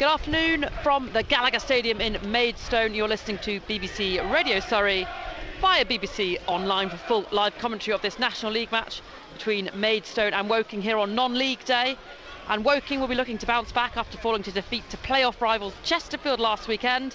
Good afternoon from the Gallagher Stadium in Maidstone. You're listening to BBC Radio Surrey via BBC Online for full live commentary of this National League match between Maidstone and Woking here on non-league day. And Woking will be looking to bounce back after falling to defeat to playoff rivals Chesterfield last weekend.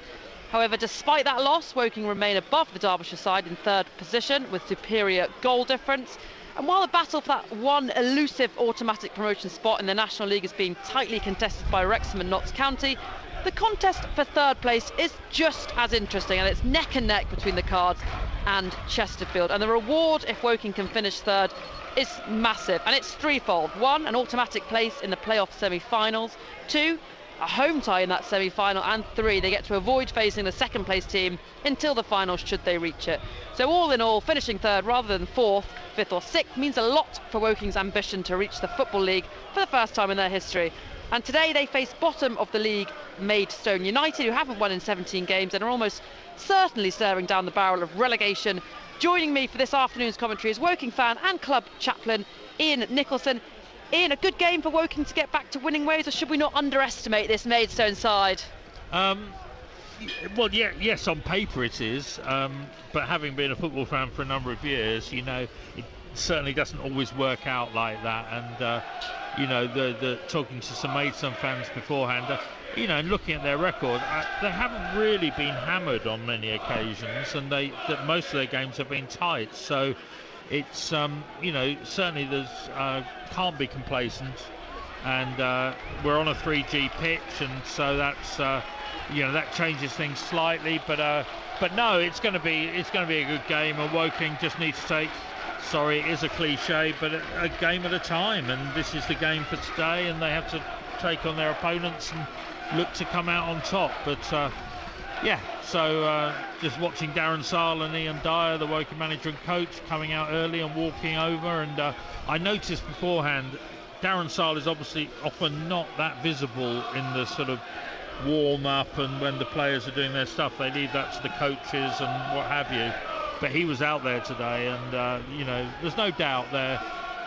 However, despite that loss, Woking remain above the Derbyshire side in third position with superior goal difference. And while the battle for that one elusive automatic promotion spot in the National League is being tightly contested by Wrexham and Notts County, the contest for third place is just as interesting, and it's neck and neck between the Cards and Chesterfield. And the reward, if Woking can finish third, is massive, and it's threefold. One, an automatic place in the playoff semi-finals. Two, a home tie in that semi-final. And three, they get to avoid facing the second place team until the finals should they reach it. So all in all, finishing third rather than fourth, fifth or sixth means a lot for Woking's ambition to reach the Football League for the first time in their history. And today they face bottom of the league Maidstone United, who haven't won in 17 games and are almost certainly staring down the barrel of relegation. Joining me for this afternoon's commentary is Woking fan and club chaplain Ian Nicholson. Ian, a good game for Woking to get back to winning ways, or should we not underestimate this Maidstone side? Well, yeah, yes, on paper it is, but having been a football fan for a number of years, you know, it certainly doesn't always work out like that. And you know, the talking to some Maidstone fans beforehand, you know, and looking at their record, they haven't really been hammered on many occasions, and that most of their games have been tight. So it's you know, certainly there's can't be complacent, and we're on a 3G pitch, and so that's you know, that changes things slightly, but no, it's going to be a good game, and Woking just need to take, sorry, it is a cliche, but a game at a time, and this is the game for today, and they have to take on their opponents and look to come out on top. But yeah, so just watching Darren Sarll and Ian Dyer, the Woking manager and coach, coming out early and walking over, and I noticed beforehand Darren Sarll is obviously often not that visible in the sort of warm up, and when the players are doing their stuff they leave that to the coaches and what have you, but he was out there today, and you know, there's no doubt there,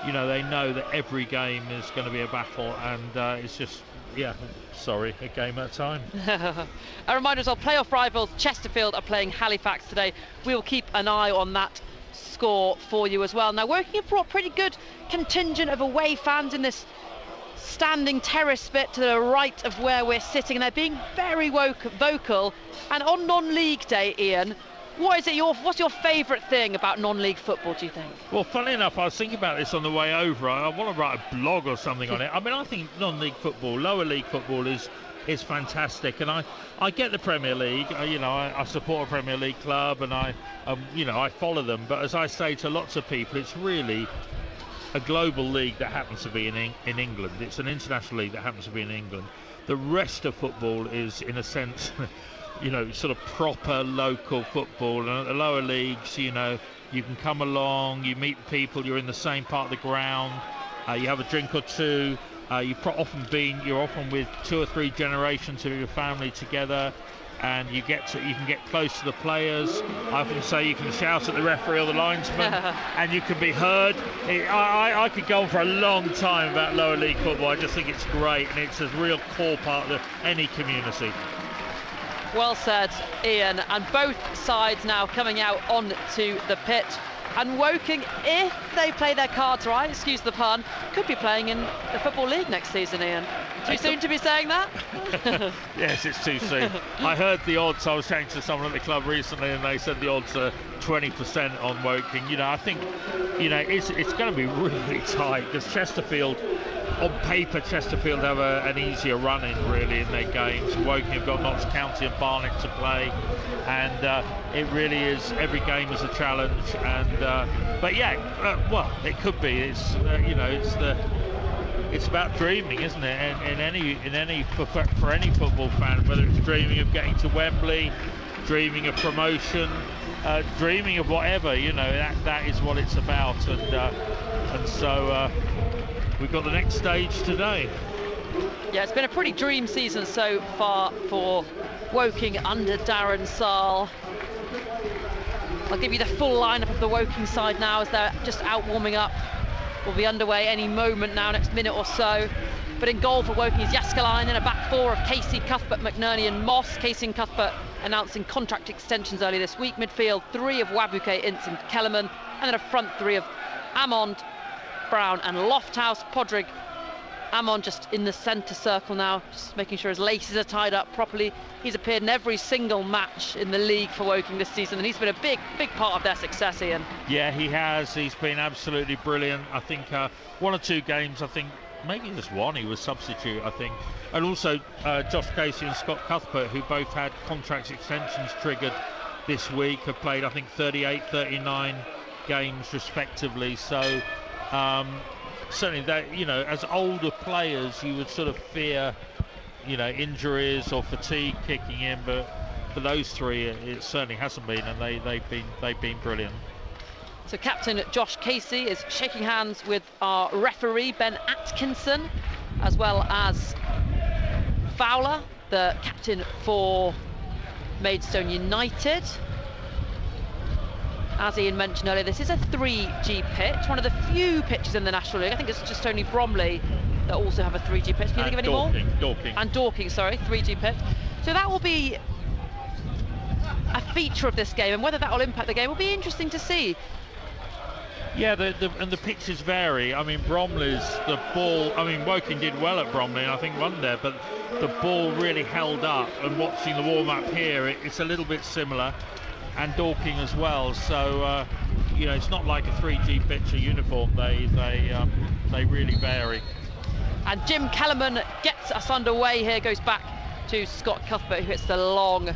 you know, they know that every game is going to be a battle, and it's just, yeah, sorry, a game at a time. A reminder as well, playoff rivals Chesterfield are playing Halifax today. We'll keep an eye on that score for you as well. Now, Woking have brought pretty good contingent of away fans in this standing terrace bit to the right of where we're sitting, and they're being very vocal. And on non-league day, Ian, what's your favourite thing about non-league football, do you think? Well, funny enough, I was thinking about this on the way over. I want to write a blog or something on it. I mean, I think non-league football, lower league football is fantastic, and I get the Premier League. You know, I support a Premier League club, and you know, I follow them. But as I say to lots of people, it's really a global league that happens to be in England. It's an international league that happens to be in England. The rest of football is, in a sense, you know, sort of proper local football. And at the lower leagues, you know, you can come along, you meet people, you're in the same part of the ground, you have a drink or two, you're often with 2 or 3 generations of your family together, and you can get close to the players. I often say you can shout at the referee or the linesman and you can be heard. I could go on for a long time about lower league football. I just think it's great, and it's a real core part of any community. Well said, Ian. And both sides now coming out onto the pitch. And Woking, if they play their cards right, excuse the pun, could be playing in the Football League next season, Ian. Too soon to be saying that? Yes, it's too soon. I heard the odds. I was chatting to someone at the club recently, and they said the odds are 20% on Woking. You know, I think, you know, it's going to be really tight, because Chesterfield, on paper, Chesterfield have an easier run in really in their games. Woking have got Notts County and Barnet to play, and it really is, every game is a challenge. And but yeah, well, it could be. It's you know, it's about dreaming, isn't it? For any football fan, whether it's dreaming of getting to Wembley, dreaming of promotion, dreaming of whatever, you know, that is what it's about. And so we've got the next stage today. Yeah, it's been a pretty dream season so far for Woking under Darren Sarll. I'll give you the full lineup of the Woking side now as they're just out warming up. Will be underway any moment now, next minute or so. But in goal for Woking is Jaskalainen, a back four of Casey, Cuthbert, McNerney and Moss. Casey and Cuthbert announcing contract extensions early this week. Midfield, three of Wabuke, Ince and Kellerman, and then a front three of Amond, Brown and Lofthouse. Podrick, Amon just in the centre circle now, just making sure his laces are tied up properly. He's appeared in every single match in the league for Woking this season, and he's been a big part of their success, Ian. Yeah, he has. He's been absolutely brilliant. I think one or two games, I think maybe just one, he was substitute, I think. And also Josh Casey and Scott Cuthbert, who both had contract extensions triggered this week, have played, I think, 38, 39 games respectively. So certainly that, you know, as older players, you would sort of fear, you know, injuries or fatigue kicking in, but for those three, it certainly hasn't been, and they've been brilliant. So captain Josh Casey is shaking hands with our referee Ben Atkinson, as well as Fowler, the captain for Maidstone United. As Ian mentioned earlier, this is a 3G pitch, one of the few pitches in the National League. I think it's just only Bromley that also have a 3G pitch. Can you think of any more? Dorking. And Dorking, sorry, 3G pitch. So that will be a feature of this game, and whether that will impact the game will be interesting to see. Yeah, and the pitches vary. I mean, Bromley's, the ball, I mean, Woking did well at Bromley and I think won there, but the ball really held up, and watching the warm-up here, it's a little bit similar, and Dorking as well. So, you know, it's not like a 3G pitch or uniform. They really vary. And Jim Kellerman gets us underway here, goes back to Scott Cuthbert, who hits the long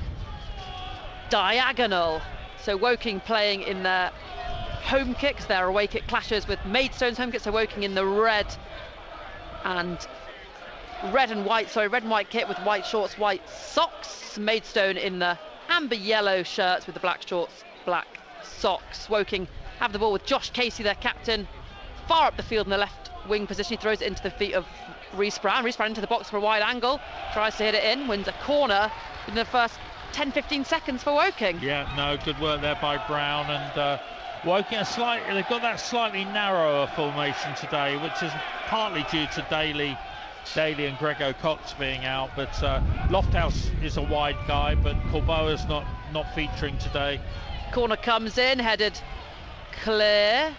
diagonal. So Woking playing in their home kicks, their away kick clashes with Maidstone's home kicks. So Woking in the red and white kit with white shorts, white socks. Maidstone in the amber yellow shirts with the black shorts, black socks. Woking have the ball with Josh Casey, their captain, far up the field in the left wing position. He throws it into the feet of Rhys Brown. Rhys Brown into the box for a wide angle, tries to hit it in, wins a corner in the first 10-15 seconds for Woking. Yeah, no, good work there by Brown, and Woking they've got that slightly narrower formation today, which is partly due to Daly and Grego Cox being out, but Lofthouse is a wide guy, but Corboa's not featuring today. Corner comes in, headed clear.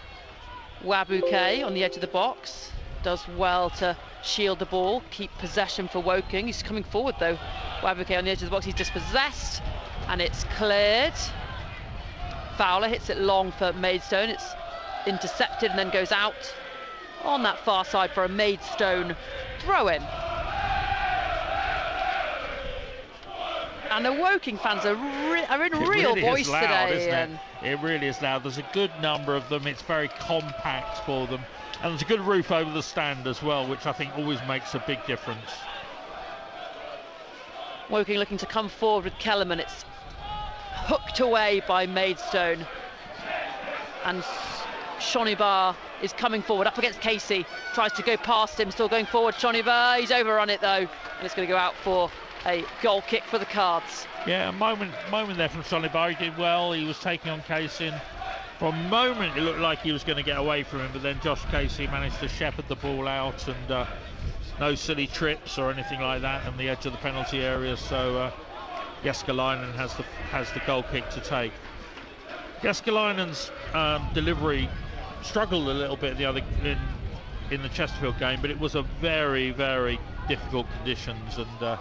Wabuke on the edge of the box does well to shield the ball, keep possession for Woking. He's coming forward though. Wabuke on the edge of the box, he's dispossessed, and it's cleared. Fowler hits it long for Maidstone. It's intercepted and then goes out on that far side for a Maidstone throw-in. And the Woking fans are in real voice today. It really is loud. There's a good number of them. It's very compact for them. And there's a good roof over the stand as well, which I think always makes a big difference. Woking looking to come forward with Kellerman. It's hooked away by Maidstone. And Shonibar is coming forward up against Casey. Tries to go past him, still going forward. Shonibar, he's overrun it though. And it's going to go out for a goal kick for the Cards. Yeah, a moment there from Shonibar. He did well. He was taking on Casey. And for a moment, it looked like he was going to get away from him, but then Josh Casey managed to shepherd the ball out, and no silly trips or anything like that on the edge of the penalty area. So Jaskalainen has the goal kick to take. Jaskalainen's delivery struggled a little bit in the Chesterfield game, but it was a very, very difficult conditions, and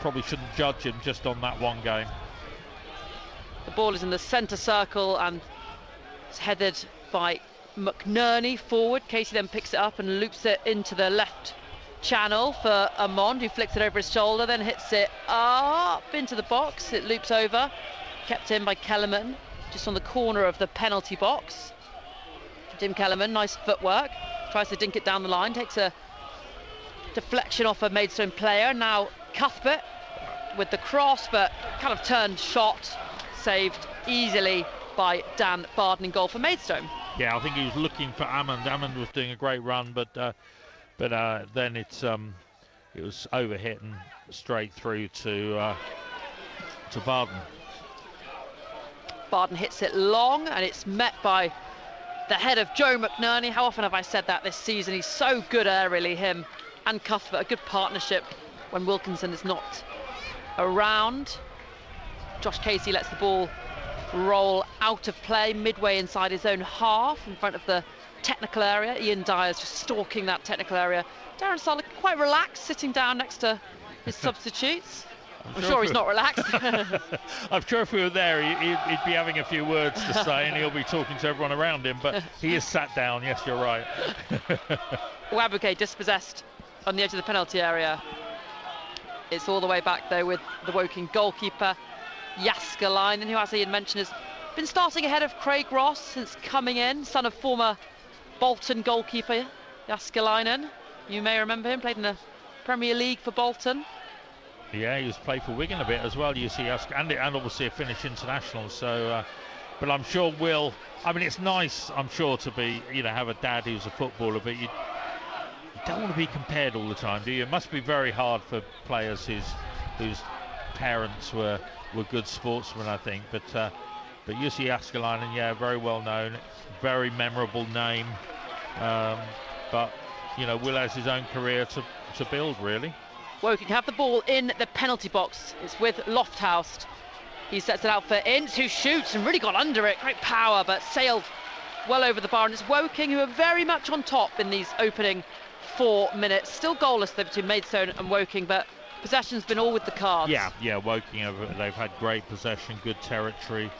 probably shouldn't judge him just on that one game. The ball is in the centre circle and it's headed by McNerney forward. Casey then picks it up and loops it into the left channel for Amond, who flicks it over his shoulder, then hits it up into the box. It loops over, kept in by Kellerman, just on the corner of the penalty box. Jim Kellerman, nice footwork, tries to dink it down the line, takes a deflection off a Maidstone player. Now Cuthbert with the cross, but kind of turned shot, saved easily by Dan Barden in goal for Maidstone. Yeah, I think he was looking for Amond. Amond was doing a great run, but then it was overhit and straight through to Barden. Barden hits it long, and it's met by the head of Joe McNerney. How often have I said that this season? He's so good aerially, him. and Cuthbert, a good partnership when Wilkinson is not around. Josh Casey lets the ball roll out of play midway inside his own half in front of the technical area. Ian Dyer's just stalking that technical area. Darren Sarll quite relaxed, sitting down next to his substitutes. I'm sure he's not relaxed. I'm sure if we were there, he'd be having a few words to say, and he'll be talking to everyone around him, but he is sat down. Yes, you're right. Wabuke dispossessed on the edge of the penalty area. It's all the way back though with the Woking goalkeeper Jaskalainen, who, as Ian mentioned, has been starting ahead of Craig Ross since coming in, son of former Bolton goalkeeper Jaskalainen. You may remember him, played in the Premier League for Bolton. Yeah, he was played for Wigan a bit as well, you see, and obviously a Finnish international. So, but I'm sure I mean, it's nice, I'm sure, to be, have a dad who's a footballer, but you don't want to be compared all the time, do you? It must be very hard for players whose parents were good sportsmen, I think. But Jussi Jaskalainen, yeah, very well known, very memorable name. But Will has his own career to build, really. Woking have the ball in the penalty box. It's with Lofthouse. He sets it out for Ince, who shoots and really got under it. Great power, but sailed well over the bar. And it's Woking who are very much on top in these opening 4 minutes. Still goalless though between Maidstone and Woking, but possession's been all with the Cards. Yeah, Woking, they've had great possession, good territory,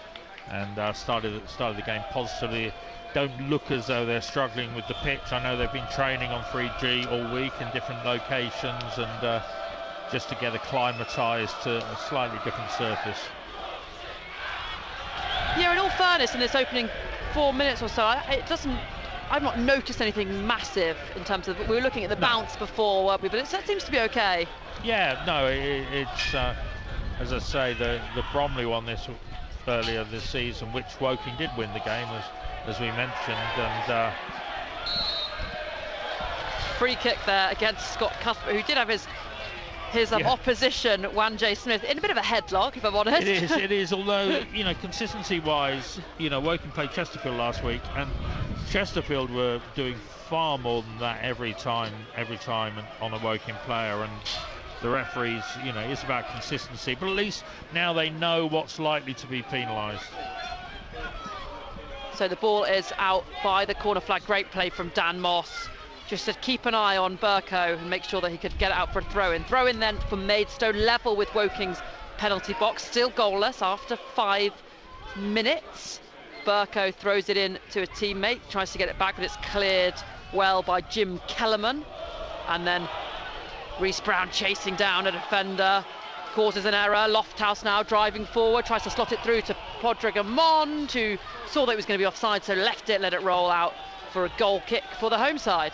and started the game positively. Don't look as though they're struggling with the pitch. I know they've been training on 3G all week in different locations, and just to get acclimatised to a slightly different surface. Yeah, in all fairness, in this opening 4 minutes or so, I've not noticed anything massive in terms of, we were looking at the bounce before, weren't we? But it seems to be okay. Yeah, no, it's as I say, the Bromley one earlier this season, which Woking did win the game, as we mentioned, and free kick there against Scott Cuthbert, who did have his opposition, Wanjay Smith, in a bit of a headlock, if I'm honest. It is. Although consistency-wise, Woking played Chesterfield last week, and Chesterfield were doing far more than that every time on a Woking player, and the referees, it's about consistency. But at least now they know what's likely to be penalised. So the ball is out by the corner flag. Great play from Dan Moss. Just to keep an eye on Burko and make sure that he could get it out for a throw-in. Throw-in then for Maidstone, level with Woking's penalty box. Still goalless after 5 minutes. Burko throws it in to a teammate, tries to get it back, but it's cleared well by Jim Kellerman. And then Rhys Brown chasing down a defender, causes an error. Lofthouse now driving forward, tries to slot it through to Podrick Amond, who saw that it was going to be offside, so left it, let it roll out for a goal kick for the home side.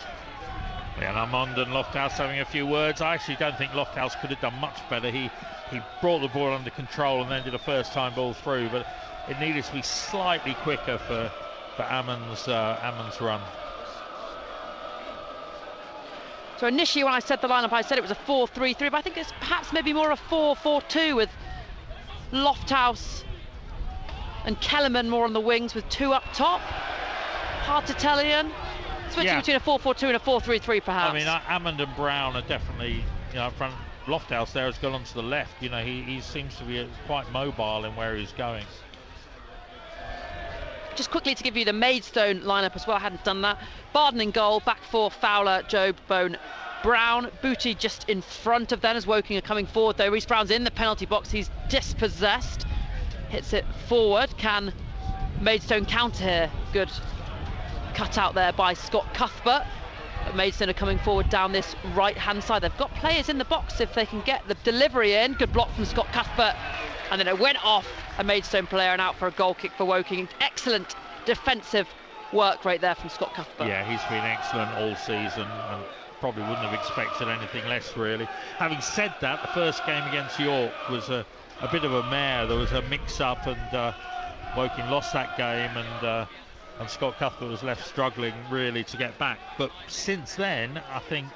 Yeah, and Amond and Lofthouse having a few words. I actually don't think Lofthouse could have done much better. He brought the ball under control and then did a first time ball through, but it needed to be slightly quicker for Amond's run. So initially when I said the lineup, I said it was a 4-3-3, but I think it's perhaps maybe more a 4-4-2 with Lofthouse and Kellerman more on the wings with 2 up top. Hard to tell, Ian. Switching between a 4-4-2 and a 4-3-3 perhaps. I mean, Amond and Brown are definitely, up front. Lofthouse there has gone on to the left. He seems to be quite mobile in where he's going. Just quickly to give you the Maidstone lineup as well, I hadn't done that. Barden in goal, back 4, Fowler, Jobe, Bone, Brown. Booty just in front of them as Woking are coming forward though. Rhys Brown's in the penalty box, he's dispossessed. Hits it forward, can Maidstone counter here? Good cut out there by Scott Cuthbert. But Maidstone are coming forward down this right hand side. They've got players in the box if they can get the delivery in. Good block from Scott Cuthbert, and then it went off a Maidstone player and out for a goal kick for Woking. Excellent defensive work right there from Scott Cuthbert. Yeah, he's been excellent all season and probably wouldn't have expected anything less, really. Having said that, the first game against York was a bit of a mare. There was a mix-up and Woking lost that game, and Scott Cuthbert was left struggling really to get back. But since then, I think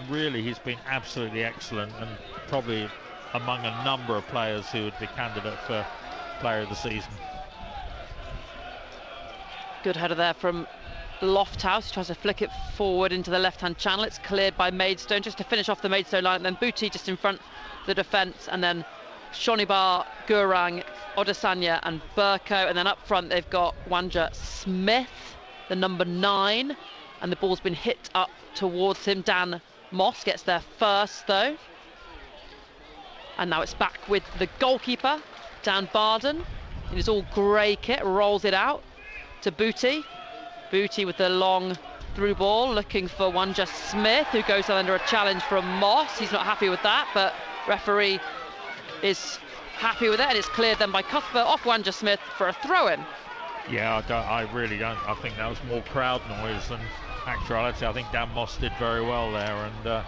really he's been absolutely excellent and probably among a number of players who would be candidate for player of the season. Good header there from Lofthouse tries to flick it forward into the left-hand channel. It's cleared by Maidstone just to finish off the Maidstone line. And then Booty just in front of the defence, and then Shonibar, Gurang, Odesanya and Burko. And then up front they've got Wanja Smith, the number 9, and the ball's been hit up towards him. Dan Moss gets there first though. And now it's back with the goalkeeper, Dan Barden, in his all grey kit, rolls it out to Booty. Booty with the long through ball, looking for Wanja Smith, who goes under a challenge from Moss. He's not happy with that, but referee is happy with it, and it's cleared then by Cuthbert off Wanja Smith for a throw-in. Yeah, I really don't. I think that was more crowd noise than actuality. I think Dan Moss did very well there, and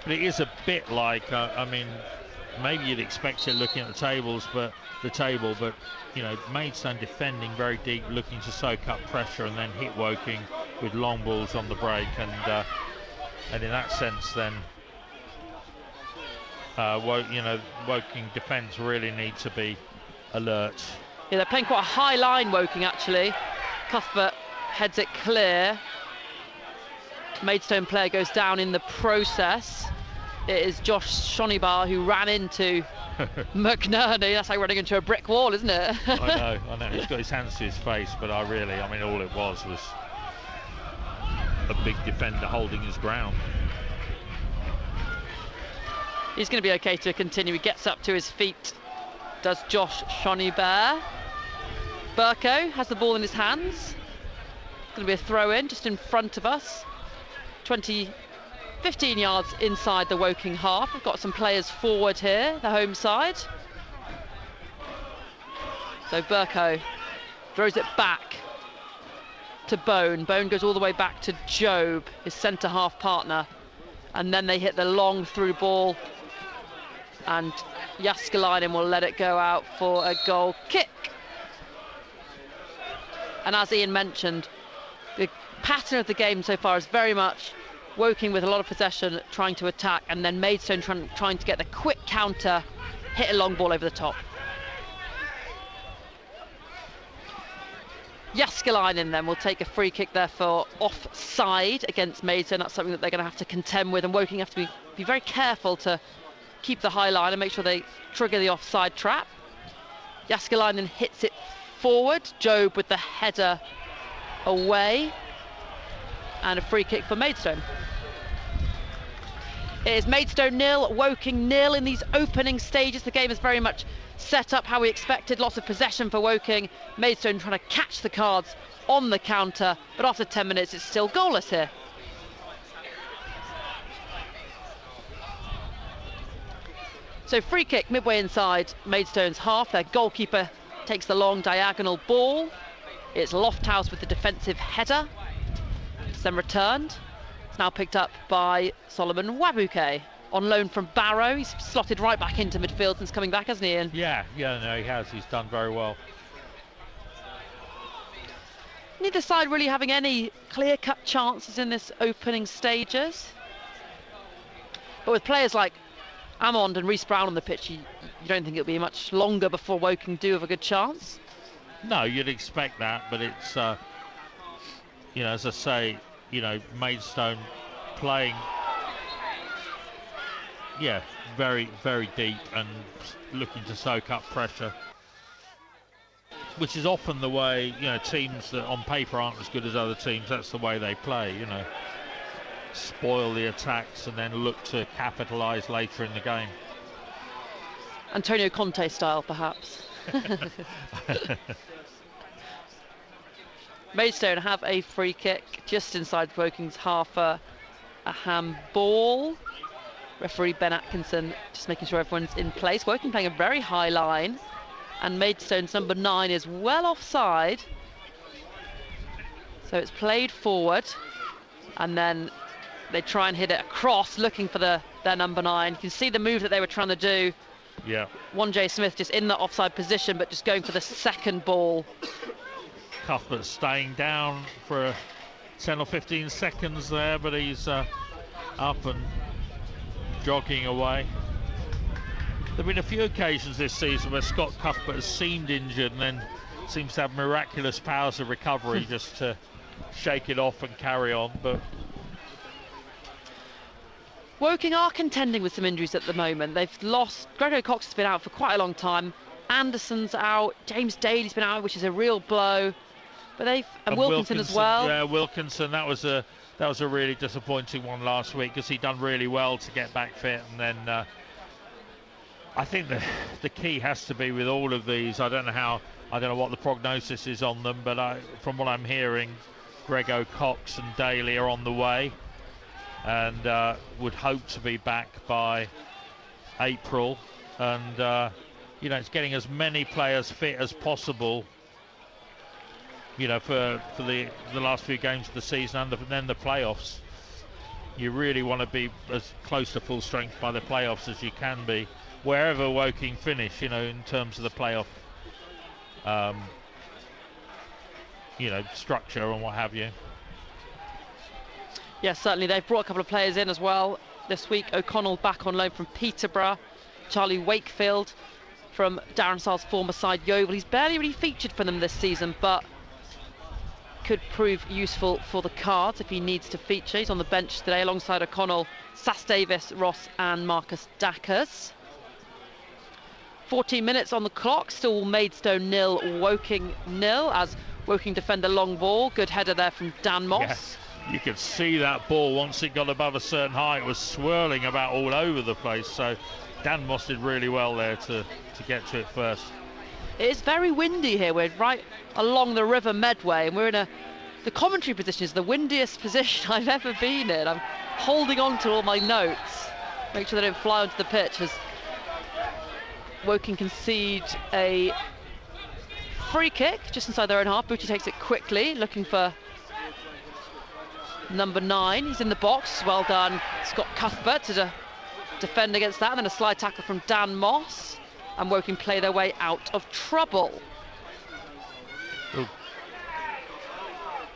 but it is a bit like, I mean, maybe you'd expect it looking at the table, but you know, Maidstone defending very deep, looking to soak up pressure, and then hit Woking with long balls on the break, and in that sense, then Woking defence really need to be alert. Yeah, they're playing quite a high line, Woking actually. Cuthbert heads it clear. Maidstone player goes down in the process. It is Josh Shonibar who ran into McNerney. That's like running into a brick wall, isn't it? I know. He's got his hands to his face, but I mean, all it was a big defender holding his ground. He's going to be okay to continue. He gets up to his feet, does Josh Shonibar. Burko has the ball in his hands. It's going to be a throw-in just in front of us. 15 yards inside the Woking half. We've got some players forward here, the home side. So Burko throws it back to Bone. Bone goes all the way back to Job, his centre half partner. And then they hit the long through ball, and Jaskalainen will let it go out for a goal kick. And as Ian mentioned, the pattern of the game so far is very much Woking with a lot of possession, trying to attack, and then Maidstone trying to get the quick counter, hit a long ball over the top. Jaskalainen then will take a free kick there for offside against Maidstone. That's something that they're going to have to contend with, and Woking have to be very careful to keep the high line and make sure they trigger the offside trap. Jaskalainen hits it forward. Job with the header away, and a free kick for Maidstone. It is Maidstone 0, Woking 0 in these opening stages. The game is very much set up how we expected. Lots of possession for Woking. Maidstone trying to catch the cards on the counter, but after 10 minutes it's still goalless here. So free kick midway inside Maidstone's half. Their goalkeeper takes the long diagonal ball. It's Lofthouse with the defensive header. It's then returned. It's now picked up by Solomon Wabuke on loan from Barrow. He's slotted right back into midfield since coming back, hasn't he, Ian? Yeah, no, he has. He's done very well. Neither side really having any clear-cut chances in this opening stages. But with players like Amond and Reece Brown on the pitch, you don't think it'll be much longer before Woking do have a good chance? No, you'd expect that, but it's, as I say, Maidstone playing, very, very deep and looking to soak up pressure, which is often the way, teams that on paper aren't as good as other teams, that's the way they play, spoil the attacks and then look to capitalise later in the game. Antonio Conte style, perhaps. Maidstone have a free kick just inside Woking's half, a handball. Referee Ben Atkinson just making sure everyone's in place. Woking playing a very high line, and Maidstone's number 9 is well offside. So it's played forward, and then they try and hit it across, looking for their number 9. You can see the move that they were trying to do. Yeah. J. Smith just in the offside position, but just going for the second ball. Cuthbert staying down for 10 or 15 seconds there, but he's up and jogging away. There have been a few occasions this season where Scott Cuthbert has seemed injured and then seems to have miraculous powers of recovery just to shake it off and carry on. But Woking are contending with some injuries at the moment. They've lost, Gregor Cox has been out for quite a long time, Anderson's out, James Daly's been out, which is a real blow. But and Wilkinson as well. Yeah, Wilkinson, that was a really disappointing one last week, because he'd done really well to get back fit, and then I think the key has to be with all of these. I don't know what the prognosis is on them, but from what I'm hearing, Gregor Cox and Daly are on the way, and would hope to be back by April. And it's getting as many players fit as possible, for the last few games of the season, and then the playoffs. You really want to be as close to full strength by the playoffs as you can be, wherever Woking finish, in terms of the playoff structure and what have you. Yes, certainly. They've brought a couple of players in as well this week. O'Connell back on loan from Peterborough. Charlie Wakefield from Darren Sarr's former side, Yeovil. He's barely really featured for them this season, but could prove useful for the Cards if he needs to feature. He's on the bench today alongside O'Connell, Sass Davis, Ross and Marcus Dackers. 14 minutes on the clock, still Maidstone 0, Woking 0, as Woking defender long ball. Good header there from Dan Moss. Yes, you could see that ball once it got above a certain height. It was swirling about all over the place, so Dan Moss did really well there to get to it first. It is very windy here. We're right along the River Medway, and we're in the commentary position is the windiest position I've ever been in. I'm holding on to all my notes, make sure they don't fly onto the pitch, as Woking concede a free kick just inside their own half. Booty takes it quickly, looking for number 9. He's in the box. Well done, Scott Cuthbert, to defend against that. And then a slide tackle from Dan Moss, and Woking play their way out of trouble. Ooh.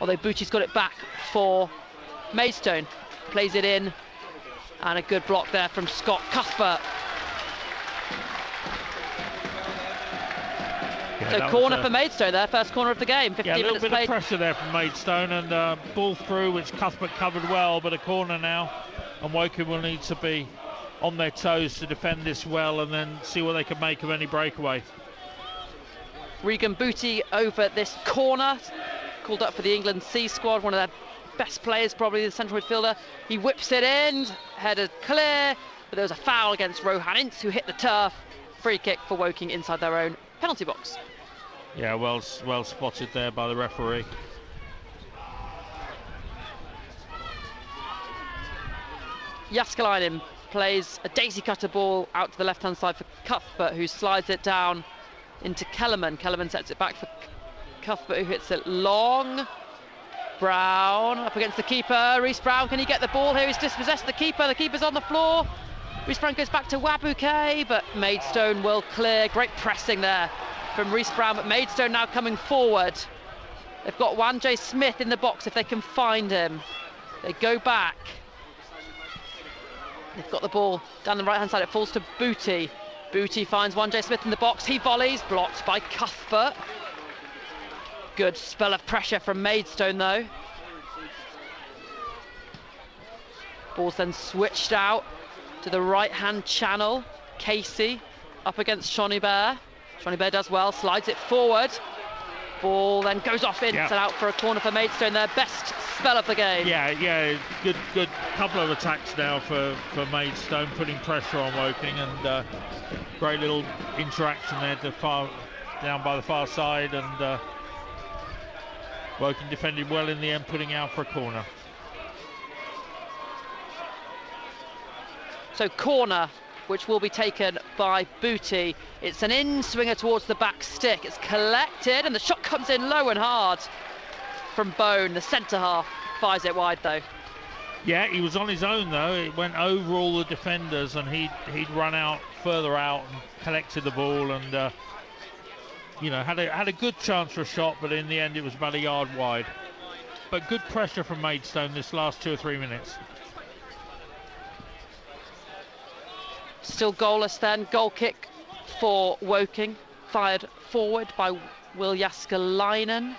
Although Booty's got it back for Maidstone, plays it in, and a good block there from Scott Cuthbert. So corner for Maidstone there, first corner of the game. 15 minutes minutes played. A little bit of pressure there from Maidstone, and ball through, which Cuthbert covered well, but a corner now, and Woking will need to be on their toes to defend this well, and then see what they can make of any breakaway. Regan Booty over this corner, called up for the England C squad, one of their best players, probably the central midfielder. He whips it in, headed clear, but there was a foul against Rohan Ince, who hit the turf. Free kick for Woking inside their own penalty box. Yeah, well spotted there by the referee. Jaskalainen plays a daisy cutter ball out to the left hand side for Cuthbert, who slides it down into Kellerman. Kellerman sets it back for Cuthbert, who hits it long. Brown up against the keeper. Reece Brown, can he get the ball here? He's dispossessed the keeper. The keeper's on the floor. Reece Brown goes back to Wabuke, but Maidstone will clear. Great pressing there from Reece Brown, but Maidstone now coming forward. They've got Juan J. Smith in the box if they can find him. They go back. They've got the ball down the right hand side. It falls to Booty. Booty finds Juan J. Smith in the box. He volleys, blocked by Cuthbert. Good spell of pressure from Maidstone though. Ball's then switched out to the right hand channel. Casey up against Shawnee Bear. Shawnee Bear does well, slides it forward. Ball then goes off in, and out for a corner for Maidstone, their best spell of the game. Yeah, good couple of attacks now for Maidstone, putting pressure on Woking, and great little interaction there down by the far side, and Woking defended well in the end, putting out for a corner. So corner, which will be taken by Booty. It's an in-swinger towards the back stick. It's collected, and the shot comes in low and hard from Bone. The centre half fires it wide, though. Yeah, he was on his own, though. It went over all the defenders, and he'd run out further out and collected the ball, and had a good chance for a shot, but in the end it was about a yard wide. But good pressure from Maidstone this last 2 or 3 minutes. Still goalless then. Goal kick for Woking, fired forward by Will Jaskalainen.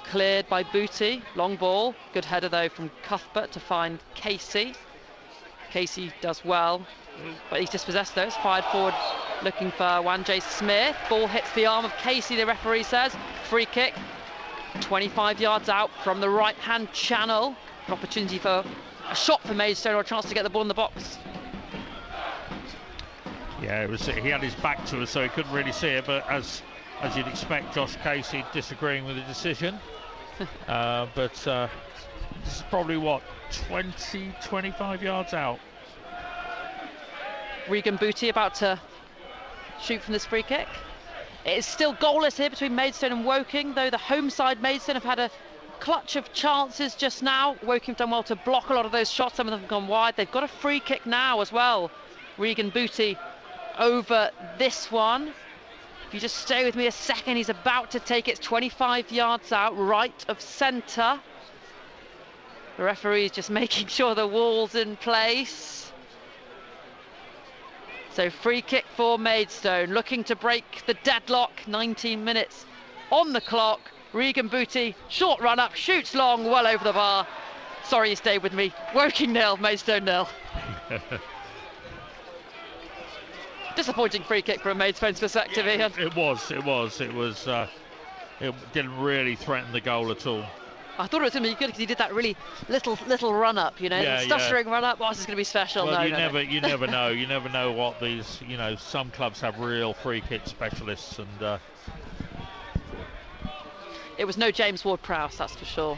Cleared by Booty. Long ball. Good header though from Cuthbert to find Casey. Casey does well, but he's dispossessed though. It's fired forward looking for Wanjay Smith. Ball hits the arm of Casey, the referee says. Free kick. 25 yards out from the right-hand channel. An opportunity for a shot for Maidstone or a chance to get the ball in the box. Yeah, he had his back to us, so he couldn't really see it, but as you'd expect, Josh Casey disagreeing with the decision. But this is probably, what, 20, 25 yards out. Regan Booty about to shoot from this free kick. It is still goalless here between Maidstone and Woking, though the home side Maidstone have had a clutch of chances just now. Woking have done well to block a lot of those shots, some of them have gone wide. They've got a free kick now as well. Regan Booty over this one. If you just stay with me a second, he's about to take it 25 yards out, right of centre. The referee is just making sure the wall's in place. So free kick for Maidstone, looking to break the deadlock. 19 minutes on the clock. Regan Booty, short run up, shoots long, well over the bar. Sorry you stayed with me. Woking 0, Maidstone 0. Disappointing free kick from Maidstone's perspective, Ian. It didn't really threaten the goal at all. I thought it was going to be good because he did that really little run up, stuttering run up. Oh, this is going to be special. Well, no, you no. never know. You never know what these, some clubs have real free kick specialists, and it was no James Ward-Prowse, that's for sure.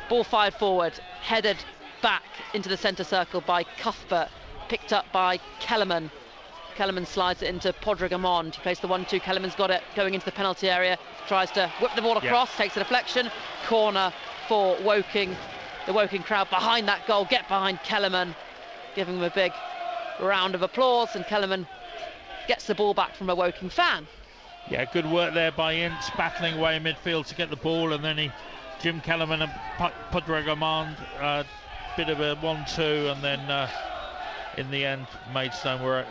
Ball fired forward, headed back into the centre circle by Cuthbert, picked up by Kellerman. Kellerman slides it into Podrigamond. He plays the 1-2. Kellerman's got it going into the penalty area. Tries to whip the ball across. Takes a deflection. Corner for Woking. The Woking crowd behind that goal. Get behind Kellerman. Giving him a big round of applause. And Kellerman gets the ball back from a Woking fan. Yeah, good work there by Ince. Battling away in midfield to get the ball. And then Jim Kellerman and Podrigamond. Bit of a 1-2. And then... in the end, Maidstone were,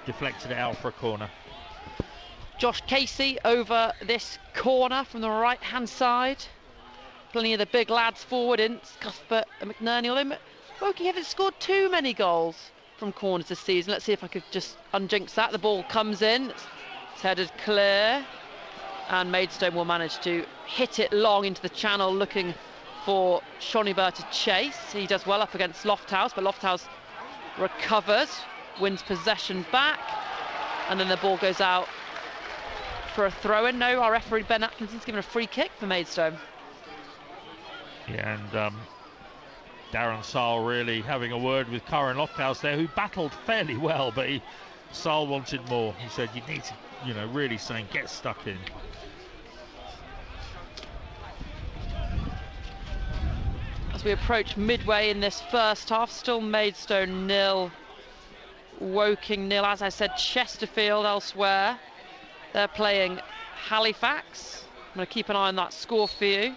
deflected it out for a corner. Josh Casey over this corner from the right-hand side. Plenty of the big lads forward, Ince, Cuthbert and McNerney. Although Woking haven't scored too many goals from corners this season. Let's see if I could just unjinx that. The ball comes in. It's headed clear. And Maidstone will manage to hit it long into the channel, looking for Shoniber to chase. He does well up against Lofthouse, but Lofthouse recovers, wins possession back, and then the ball goes out for a throw-in. No, our referee Ben Atkinson's given a free kick for Maidstone. Yeah, and Darren Saul really having a word with Karen Lofthouse there, who battled fairly well, but Saul wanted more. He said, you need to, really saying, get stuck in. As we approach midway in this first half, still Maidstone 0, Woking 0. As I said, Chesterfield elsewhere. They're playing Halifax. I'm going to keep an eye on that score for you.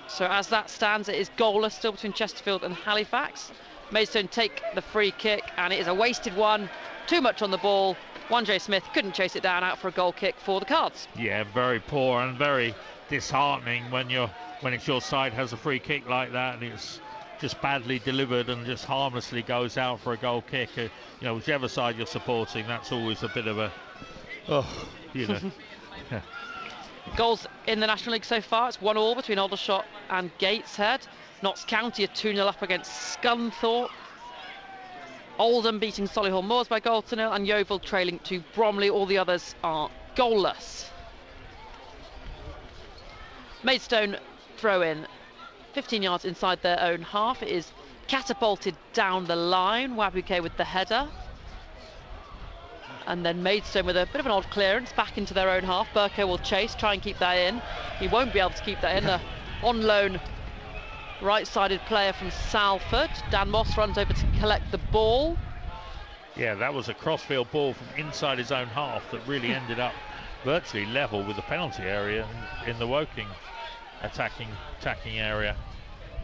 So as that stands, it is goalless still between Chesterfield and Halifax. Maidstone take the free kick, and it is a wasted one. Too much on the ball. Wanjay Smith couldn't chase it down, out for a goal kick for the Cards. Yeah, very poor and very disheartening when it's your side has a free kick like that, and it's just badly delivered and just harmlessly goes out for a goal kick. Whichever side you're supporting, that's always a bit of a, Goals in the National League so far, it's 1-1 between Aldershot and Gateshead. Notts County are 2-0 up against Scunthorpe. Oldham beating Solihull Moors by 0-0, and Yeovil trailing to Bromley. All the others are goalless. Maidstone throw in 15 yards inside their own half. It is catapulted down the line. Wabuke with the header. And then Maidstone with a bit of an odd clearance back into their own half. Burko will chase, try and keep that in. He won't be able to keep that in. The on loan right-sided player from Salford. Dan Moss runs over to collect the ball. Yeah, that was a crossfield ball from inside his own half that really ended up virtually level with the penalty area in the Woking attacking area.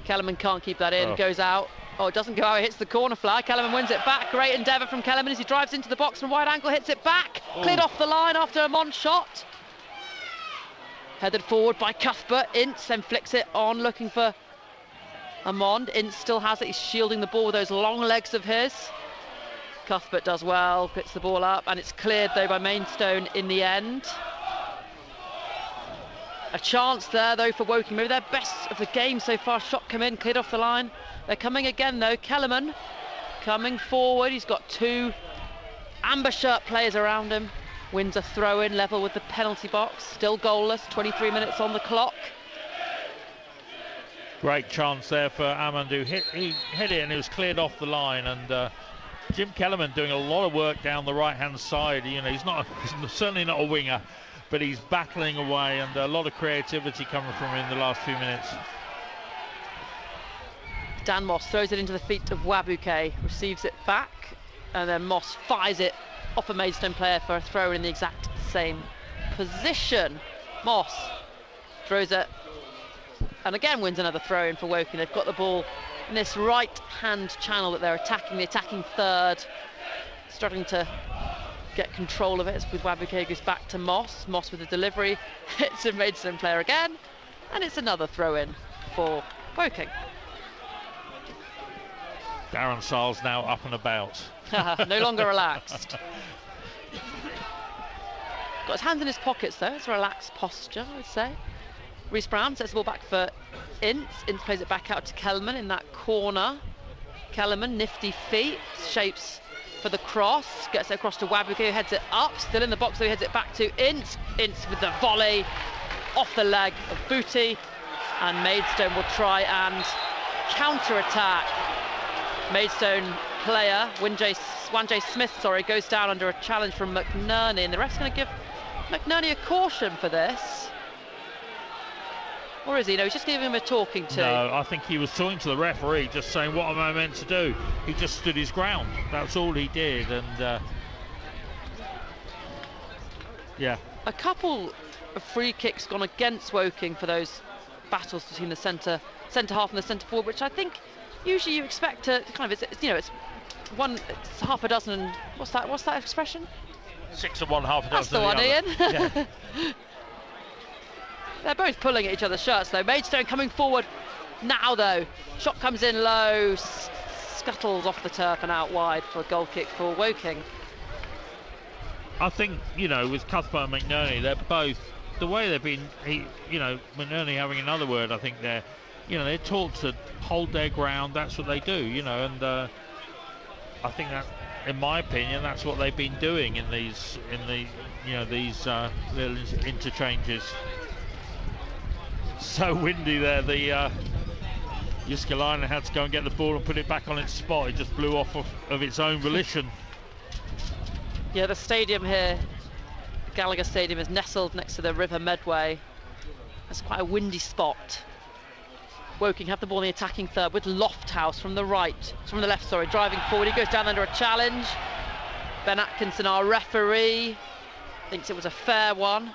Kellerman can't keep that in, goes out. Oh, it doesn't go out, it hits the corner flag. Kellerman wins it back. Great endeavour from Kellerman as he drives into the box from wide angle, hits it back. Cleared off the line after a Mond shot. Headed forward by Cuthbert. Ince then flicks it on, looking for Amond. Ince still has it. He's shielding the ball with those long legs of his. Cuthbert does well, picks the ball up, and it's cleared though by Maidstone in the end. A chance there though for Woking, maybe their best of the game so far. Shot come in, cleared off the line. They're coming again though. Kellerman coming forward. He's got two amber shirt players around him. Wins a throw-in, level with the penalty box. Still goalless, 23 minutes on the clock. Great chance there for Amand, who he hit it and it was cleared off the line. And Jim Kellerman doing a lot of work down the right-hand side. You know, he's certainly not a winger, but he's battling away, and a lot of creativity coming from him in the last few minutes. Dan Moss throws it into the feet of Wabuke, receives it back, and then Moss fires it off a Maidstone player for a throw in the exact same position. Moss throws it, and again wins another throw in for Woking. They've got the ball in this right-hand channel that they're attacking, the attacking third, struggling to get control of it. With Wabuke goes back to Moss. Moss with the delivery, hits a Maidstone player again, and it's another throw in for Woking. Darren Sarles now up and about. No longer relaxed. Got his hands in his pockets though. It's a relaxed posture, I would say. Reece Brown sets the ball back for Ince. Ince plays it back out to Kellerman in that corner. Kellerman, nifty feet, shapes for the cross, gets it across to Wabuke, who heads it up, still in the box, so he heads it back to Ince. Ince with the volley off the leg of Booty, and Maidstone will try and counter-attack. Maidstone player Wanjay Smith goes down under a challenge from McNerney, and the ref's going to give McNerney a caution for this. Or is he? No, he's just giving him a talking to. No, I think he was talking to the referee, just saying, what am I meant to do? He just stood his ground. That's all he did. And yeah. A couple of free kicks gone against Woking for those battles between the centre half and the centre forward, which I think usually you expect to kind of, it's half a dozen. And what's that expression? 6 of one, half a dozen. That's the one, Ian. Yeah. They're both pulling at each other's shirts though. Maidstone coming forward now though. Shot comes in low, scuttles off the turf and out wide for a goal kick for Woking. I think, with Cuthbert and McNerney, they're both, the way they've been, McNerney having another word, I think they're taught to hold their ground. That's what they do, and I think that, in my opinion, that's what they've been doing in these little interchanges. So windy there, the Jyskalainen had to go and get the ball and put it back on its spot. It just blew off of its own volition. Yeah, the stadium here, Gallagher Stadium, is nestled next to the River Medway. It's quite a windy spot. Woking have the ball in the attacking third with Lofthouse from the left, driving forward. He goes down under a challenge. Ben Atkinson, our referee, thinks it was a fair one,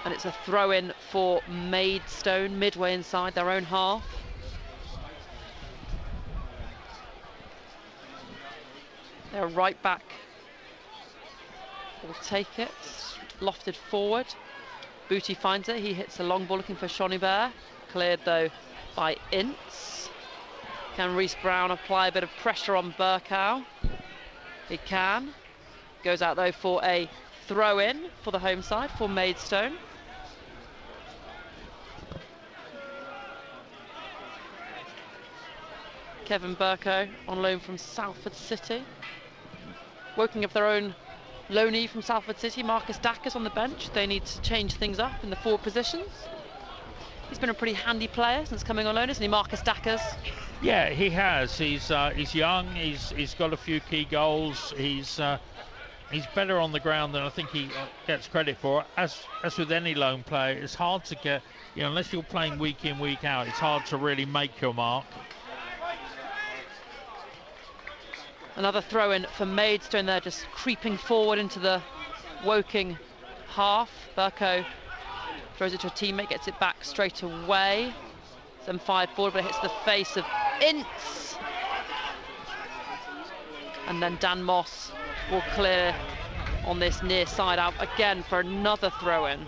and it's a throw-in for Maidstone, midway inside their own half. Their right back will take it, lofted forward. Booty finds it, he hits a long ball looking for Shonibert, cleared though by Ince. Can Reece Brown apply a bit of pressure on Burkow? He can. Goes out though for a throw-in for the home side for Maidstone. Kevin Burkow on loan from Salford City. Woking of their own loanee from Salford City, Marcus Dacus on the bench. They need to change things up in the forward positions. He's been a pretty handy player since coming on loan, isn't he, Marcus Dacus? Yeah, he has. He's young. He's got a few key goals. He's better on the ground than I think he gets credit for. As with any loan player, it's hard to get, unless you're playing week in, week out, it's hard to really make your mark. Another throw-in for Maidstone there, just creeping forward into the Woking half. Burkow throws it to a teammate, gets it back straight away. Then 5 forward, but it hits the face of Ince. And then Dan Moss will clear on this near side out again for another throw-in.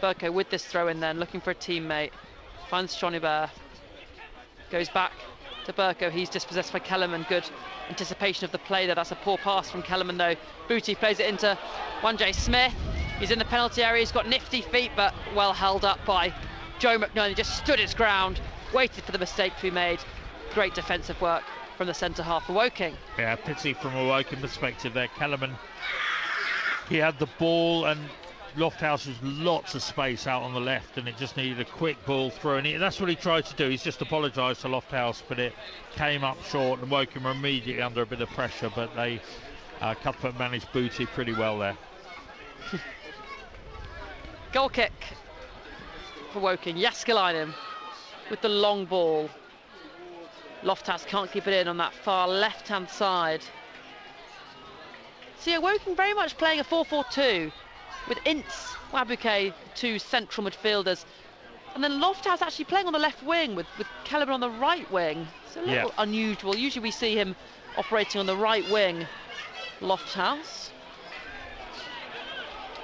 Burko with this throw-in then, looking for a teammate. Finds Shonibert. Goes back to Burko. He's dispossessed by Kellerman. Good anticipation of the play there. That's a poor pass from Kellerman though. Booty plays it into Wanjay Smith. He's in the penalty area. He's got nifty feet, but well held up by Joe McNerney. He just stood his ground, waited for the mistake to be made. Great defensive work from the centre half for Woking. Yeah, pity from a Woking perspective there. Kellerman, he had the ball and Lofthouse was lots of space out on the left, and it just needed a quick ball through, and that's what he tried to do. He's just apologised to Lofthouse, but it came up short, and Woking were immediately under a bit of pressure, but they Cuthbert managed Booty pretty well there. Goal kick for Woking. Jääskeläinen with the long ball. Lofthouse can't keep it in on that far left-hand side. So yeah, Woking very much playing a 4-4-2 with Ince, Wabuke, two central midfielders. And then Lofthouse actually playing on the left wing with Kellerman on the right wing. It's a little unusual. Usually we see him operating on the right wing, Lofthouse.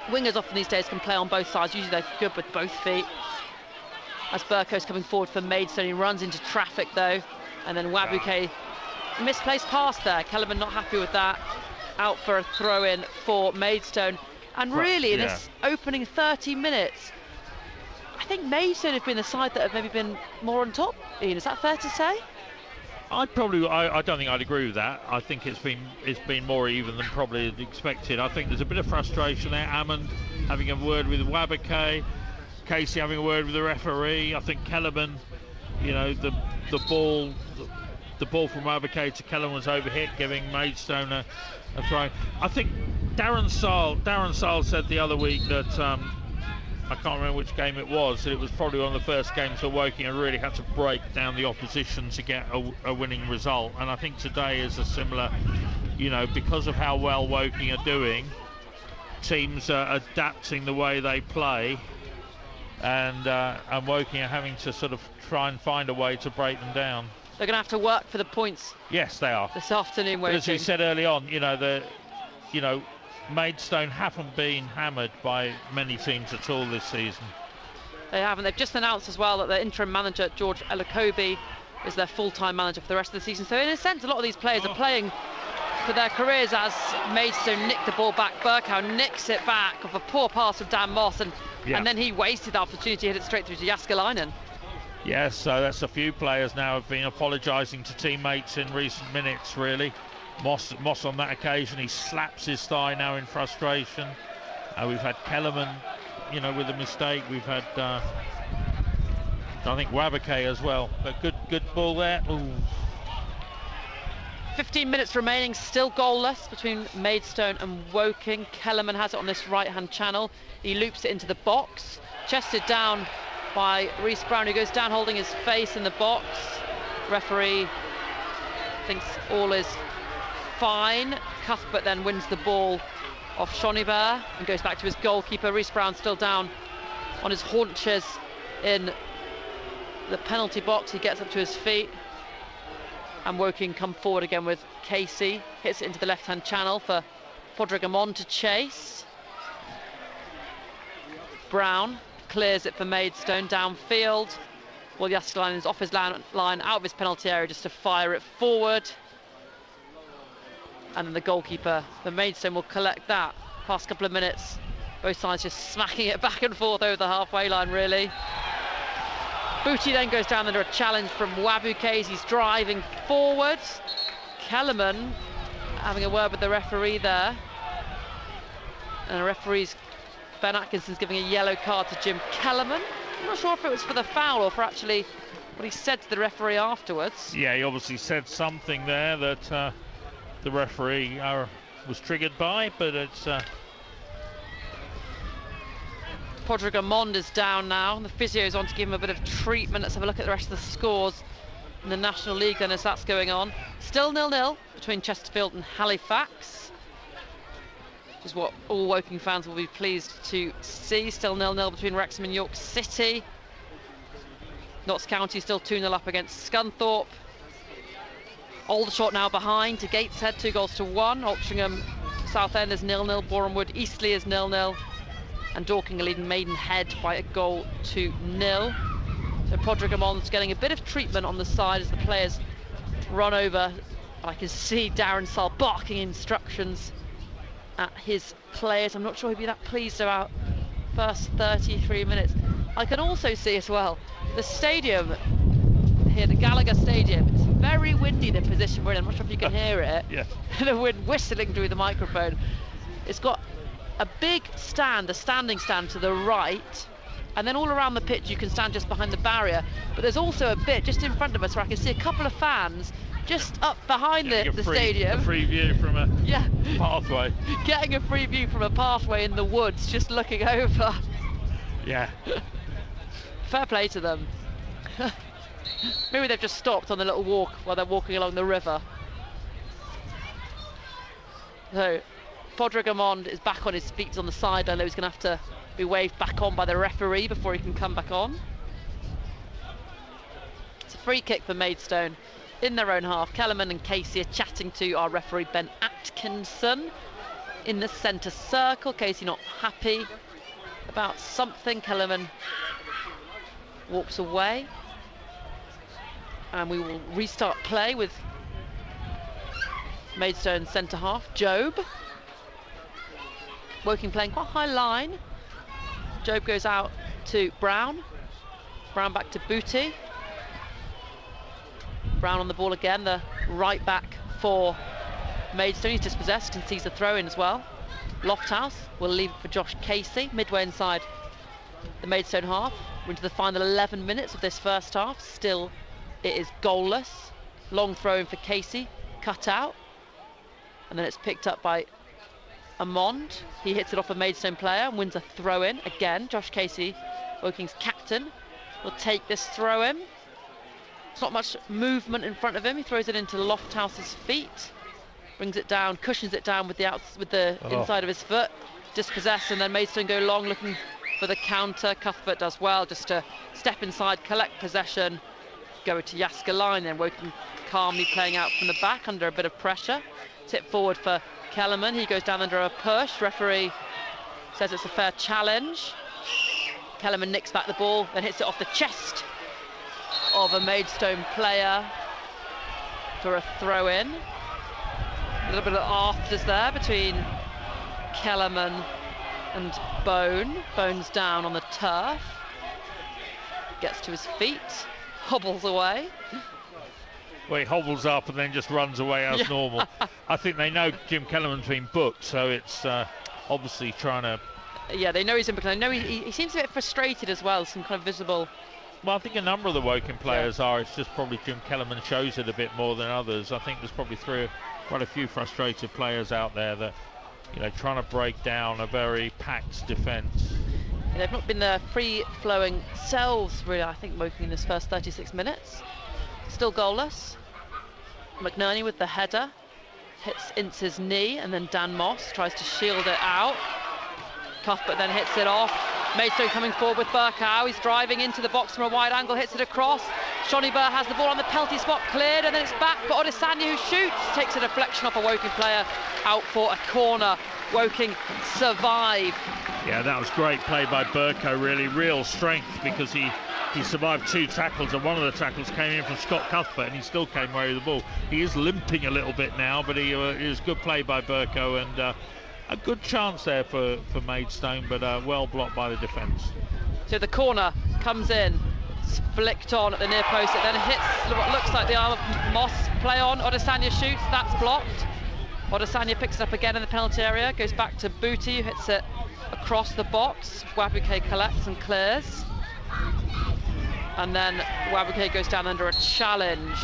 Wingers often these days can play on both sides. Usually they're good with both feet. As Burko's coming forward for Maidstone, he runs into traffic though. And then Wabuke, misplaced pass there. Kellerman not happy with that. Out for a throw-in for Maidstone. And really, in this opening 30 minutes, I think Maidstone have been the side that have maybe been more on top. Ian, is that fair to say? I don't think I'd agree with that. I think it's been more even than probably expected. I think there's a bit of frustration there. Hammond having a word with Wabuke, Casey having a word with the referee. I think Kellerman, you know, the ball from Wabuke to Kellerman was overhit, giving Maidstone a throw. I think Darren Saal said the other week that I can't remember which game it was, that it was probably one of the first games where Woking had really had to break down the opposition to get a winning result. And I think today is a similar, you know, because of how well Woking are doing, teams are adapting the way they play, and Woking are having to sort of try and find a way to break them down. They're going to have to work for the points. Yes, they are. This afternoon, Woking. As we said early on, Maidstone haven't been hammered by many teams at all this season. They haven't. They've just announced as well that their interim manager, George Elokobi, is their full-time manager for the rest of the season. So in a sense, a lot of these players are playing for their careers as Maidstone nick the ball back. Burkow nicks it back off a poor pass from Dan Moss, and then he wasted the opportunity, hit it straight through to Jääskeläinen. Yes, so that's a few players now have been apologising to teammates in recent minutes, really. Moss on that occasion, he slaps his thigh now in frustration. We've had Kellerman, with a mistake. We've had, I think, Wabuke as well. But good ball there. Ooh. 15 minutes remaining, still goalless between Maidstone and Woking. Kellerman has it on this right-hand channel. He loops it into the box, chested down by Reece Brown, who goes down holding his face in the box. Referee thinks all is fine. Cuthbert then wins the ball off Shonibert and goes back to his goalkeeper. Reece Brown still down on his haunches in the penalty box. He gets up to his feet, and Woking come forward again with Casey. Hits it into the left-hand channel for Podrigamon to chase. Brown clears it for Maidstone downfield. Well, Jääskeläinen is off his line, out of his penalty area just to fire it forward. And then the goalkeeper, the Maidstone, will collect that. Past couple of minutes, both sides just smacking it back and forth over the halfway line, really. Booty then goes down under a challenge from Wabuke. He's driving forward. Kellerman having a word with the referee there. And the referee's Ben Atkinson's giving a yellow card to Jim Kellerman. I'm not sure if it was for the foul or for actually what he said to the referee afterwards. Yeah, he obviously said something there that the referee was triggered by, but it's... Podrigamon is down now. The physio's on to give him a bit of treatment. Let's have a look at the rest of the scores in the National League then as that's going on. Still 0-0 between Chesterfield and Halifax, which is what all Woking fans will be pleased to see. Still 0-0 between Wrexham and York City. Notts County still 2-0 up against Scunthorpe. Aldershot now behind to Gateshead, 2-1. Altrincham, Southend is 0-0. Borehamwood, Eastleigh is 0-0. And Dorking are leading Maidenhead by a goal to 0. So Padraig Amon's getting a bit of treatment on the side as the players run over. I can see Darren Sull barking instructions at his players. I'm not sure he'd be that pleased about first 33 minutes. I can also see as well the stadium here, the Gallagher Stadium. It's very windy, the position we're in. I'm not sure if you can hear it. Yeah. The wind whistling through the microphone. It's got a big stand, a standing stand to the right, and then all around the pitch you can stand just behind the barrier. But there's also a bit just in front of us where I can see a couple of fans just up behind the stadium. A free view from a pathway. Getting a free view from a pathway in the woods, just looking over. Yeah. Fair play to them. Maybe they've just stopped on the little walk while they're walking along the river. So, Padraig Amond is back on his feet on the sideline. He's going to have to be waved back on by the referee before he can come back on. It's a free kick for Maidstone in their own half. Kellerman and Casey are chatting to our referee Ben Atkinson in the centre circle. Casey not happy about something. Kellerman walks away, and we will restart play with Maidstone centre half Job. Woking playing quite high line. Job goes out to Brown. Brown back to Booty. Brown on the ball again, the right back for Maidstone. He's dispossessed and sees the throw in as well. Lofthouse will leave it for Josh Casey, midway inside the Maidstone half. We're into the final 11 minutes of this first half. Still, it is goalless. Long throw in for Casey, cut out, and then it's picked up by Amond. He hits it off a Maidstone player and wins a throw in. Again, Josh Casey, Woking's captain, will take this throw in. It's not much movement in front of him. He throws it into Lofthouse's feet, brings it down, cushions it down with the inside of his foot, dispossessed, and then Maidstone go long looking for the counter. Cuthbert does well just to step inside, collect possession, go to Yasker line, then Woking calmly playing out from the back under a bit of pressure. Tip forward for Kellerman. He goes down under a push. Referee says it's a fair challenge. Kellerman nicks back the ball, then hits it off the chest of a Maidstone player for a throw in. A little bit of afters there between Kellerman and Bone. Bone's down on the turf. Gets to his feet, hobbles away. Well, he hobbles up and then just runs away as normal. I think they know Jim Kellerman's been booked, so it's obviously trying to... Yeah, they know he's in because I know he seems a bit frustrated as well, some kind of visible... Well, I think a number of the Woking players are. It's just probably Jim Kellerman shows it a bit more than others. I think there's probably quite a few frustrated players out there that, trying to break down a very packed defence. They've not been the free-flowing selves, really, I think, Woking in this first 36 minutes. Still goalless. McNerney with the header. Hits Ince's knee, and then Dan Moss tries to shield it out. Cuthbert then hits it off. Maidstone coming forward with Burkow. He's driving into the box from a wide angle, hits it across. Shonny Burr has the ball on the penalty spot, cleared, and then it's back for Odesanya, who shoots. Takes a deflection off a Woking player, out for a corner. Woking survive. Yeah, that was great play by Burkow, really. Real strength, because he survived two tackles, and one of the tackles came in from Scott Cuthbert, and he still came away with the ball. He is limping a little bit now, but it was good play by Burkow, and a good chance there for Maidstone, but well blocked by the defence. So the corner comes in, it's flicked on at the near post, it then hits what looks like the arm of Moss. Play on, Odesanya shoots, that's blocked. Odesanya picks it up again in the penalty area, goes back to Booty, who hits it across the box. Wabuke collects and clears. And then Wabuke goes down under a challenge.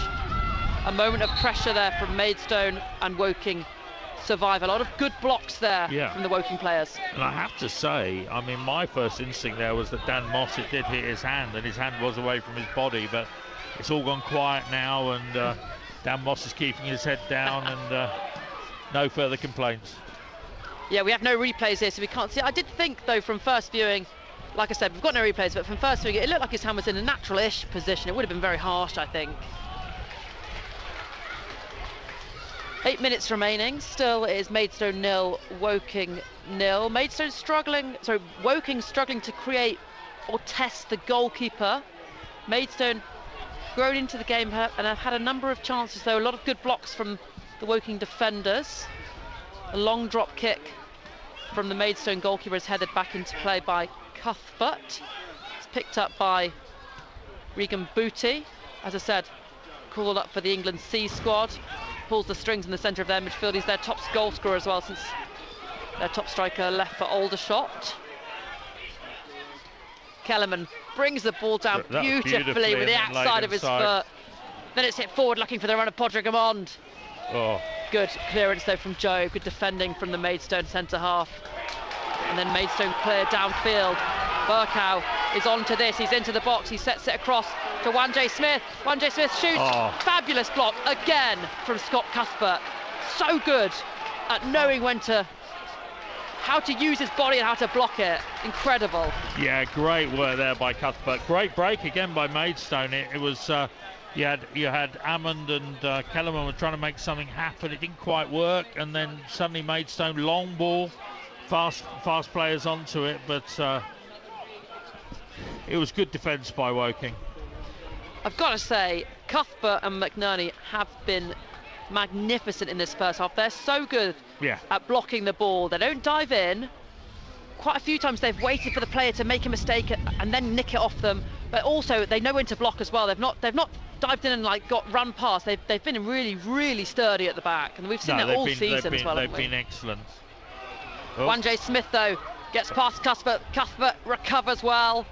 A moment of pressure there from Maidstone, and Woking survive. A lot of good blocks there from the Woking players. And I have to say, I mean, my first instinct there was that Dan Moss, it did hit his hand, and his hand was away from his body, but it's all gone quiet now, and Dan Moss is keeping his head down, and no further complaints. Yeah, we have no replays here, so we can't see. I did think, though, from first viewing, like I said, we've got no replays, but from first viewing, it looked like his hand was in a natural-ish position. It would have been very harsh, I think. 8 minutes remaining. Still, it is Maidstone 0, Woking 0. Maidstone Woking struggling to create or test the goalkeeper. Maidstone grown into the game and have had a number of chances, though. A lot of good blocks from the Woking defenders. A long drop kick from the Maidstone goalkeeper is headed back into play by Cuthbert. It's picked up by Regan Booty. As I said, called up for the England C squad. Pulls the strings in the centre of their midfield. He's their top goal scorer as well, since their top striker left for Aldershot. Kellerman brings the ball down beautifully with the outside of his foot. Then it's hit forward, looking for the run of Padraig Amond. Oh. Good clearance though from Joe. Good defending from the Maidstone centre half. And then Maidstone clear downfield. Burkow is onto this. He's into the box. He sets it across to Wanjay Smith. Wanjay Smith shoots. Oh. Fabulous block again from Scott Cuthbert. So good at knowing how to use his body and how to block it. Incredible. Yeah, great work there by Cuthbert. Great break again by Maidstone. It was you had Hammond and Kellerman were trying to make something happen. It didn't quite work, and then suddenly Maidstone long ball, fast players onto it, but it was good defence by Woking. I've got to say, Cuthbert and McNerney have been magnificent in this first half. They're so good at blocking the ball. They don't dive in. Quite a few times they've waited for the player to make a mistake and then nick it off them. But also they know when to block as well. They've not dived in and got run past. They've been really, really sturdy at the back, and we've seen that all season as well. They've been excellent. Oh. Wanjay Smith though gets past Cuthbert. Cuthbert recovers well,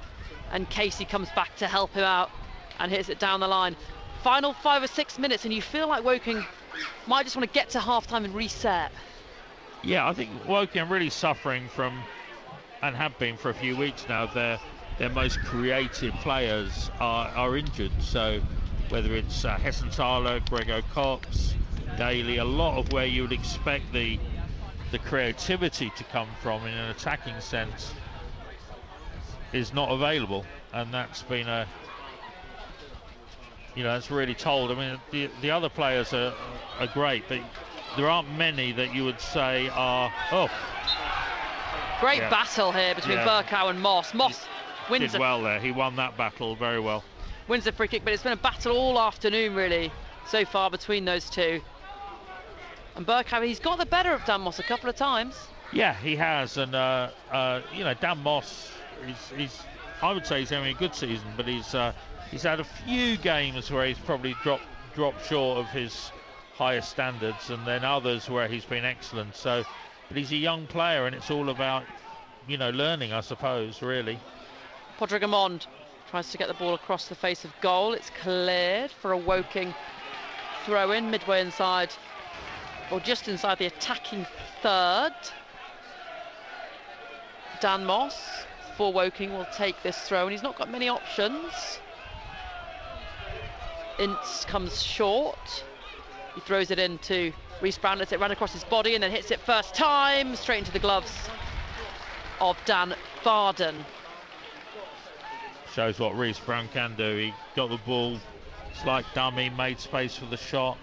and Casey comes back to help him out and hits it down the line. Final 5 or 6 minutes, and you feel like Woking might just want to get to half-time and reset. Yeah, I think Woking are really suffering from, and have been for a few weeks now, their most creative players are injured. So whether it's Hessenthaler, Gregor Cox, Daly, a lot of where you would expect the creativity to come from in an attacking sense is not available, and that's been it's really told. I mean, the other players are great, but there aren't many that you would say are. Great battle here between Burkow and Moss. Moss wins did well there. He won that battle very well. Wins the free kick, but it's been a battle all afternoon really so far between those two. And Burkow, he's got the better of Dan Moss a couple of times. Yeah, he has, and Dan Moss I would say he's having a good season, but he's had a few games where he's probably dropped short of his higher standards, and then others where he's been excellent. So, but he's a young player, and it's all about learning, I suppose, really. Padraig Amond tries to get the ball across the face of goal. It's cleared for a Woking throw-in midway inside, or just inside the attacking third. Dan Moss for Woking will take this throw, and he's not got many options. Ince comes short. He throws it into Reece Brown, lets it run across his body, and then hits it first time straight into the gloves of Dan Varden. Shows what Reece Brown can do. He got the ball, slight dummy, made space for the shot.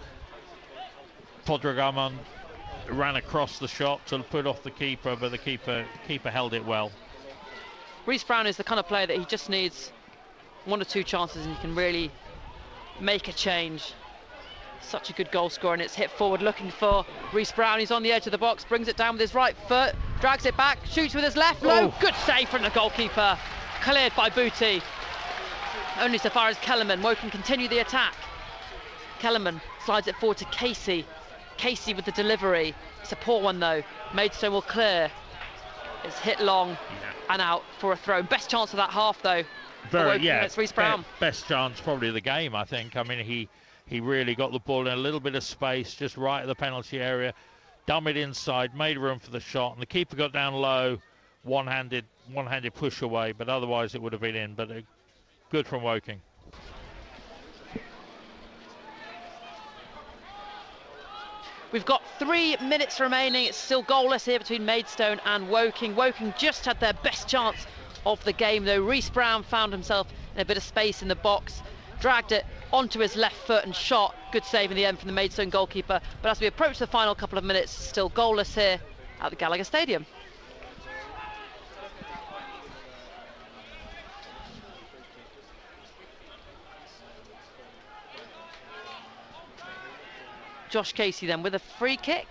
Padraig Amond ran across the shot to put off the keeper, but the keeper held it well. Reece Brown is the kind of player that he just needs 1 or 2 chances and he can really make a change. Such a good goal scorer, and it's hit forward looking for Reece Brown. He's on the edge of the box, brings it down with his right foot, drags it back, shoots with his left. Low, good save from the goalkeeper. Cleared by Booty. Only so far as Kellerman. Woking continue the attack. Kellerman slides it forward to Casey. Casey with the delivery. It's a poor one though. Maidstone will clear. It's hit long and out for a throw. Best chance of that half though. It's Reece Brown. Best chance probably of the game, I think. I mean, he really got the ball in a little bit of space, just right at the penalty area. Dummied inside, made room for the shot, and the keeper got down low. One-handed push away, but otherwise it would have been in. But good from Woking. We've got 3 minutes remaining. It's still goalless here between Maidstone and Woking. Woking just had their best chance of the game though. Reece Brown found himself in a bit of space in the box, dragged it onto his left foot and shot. Good save in the end from the Maidstone goalkeeper. But as we approach the final couple of minutes, still goalless here at the Gallagher Stadium. Josh Casey then with a free kick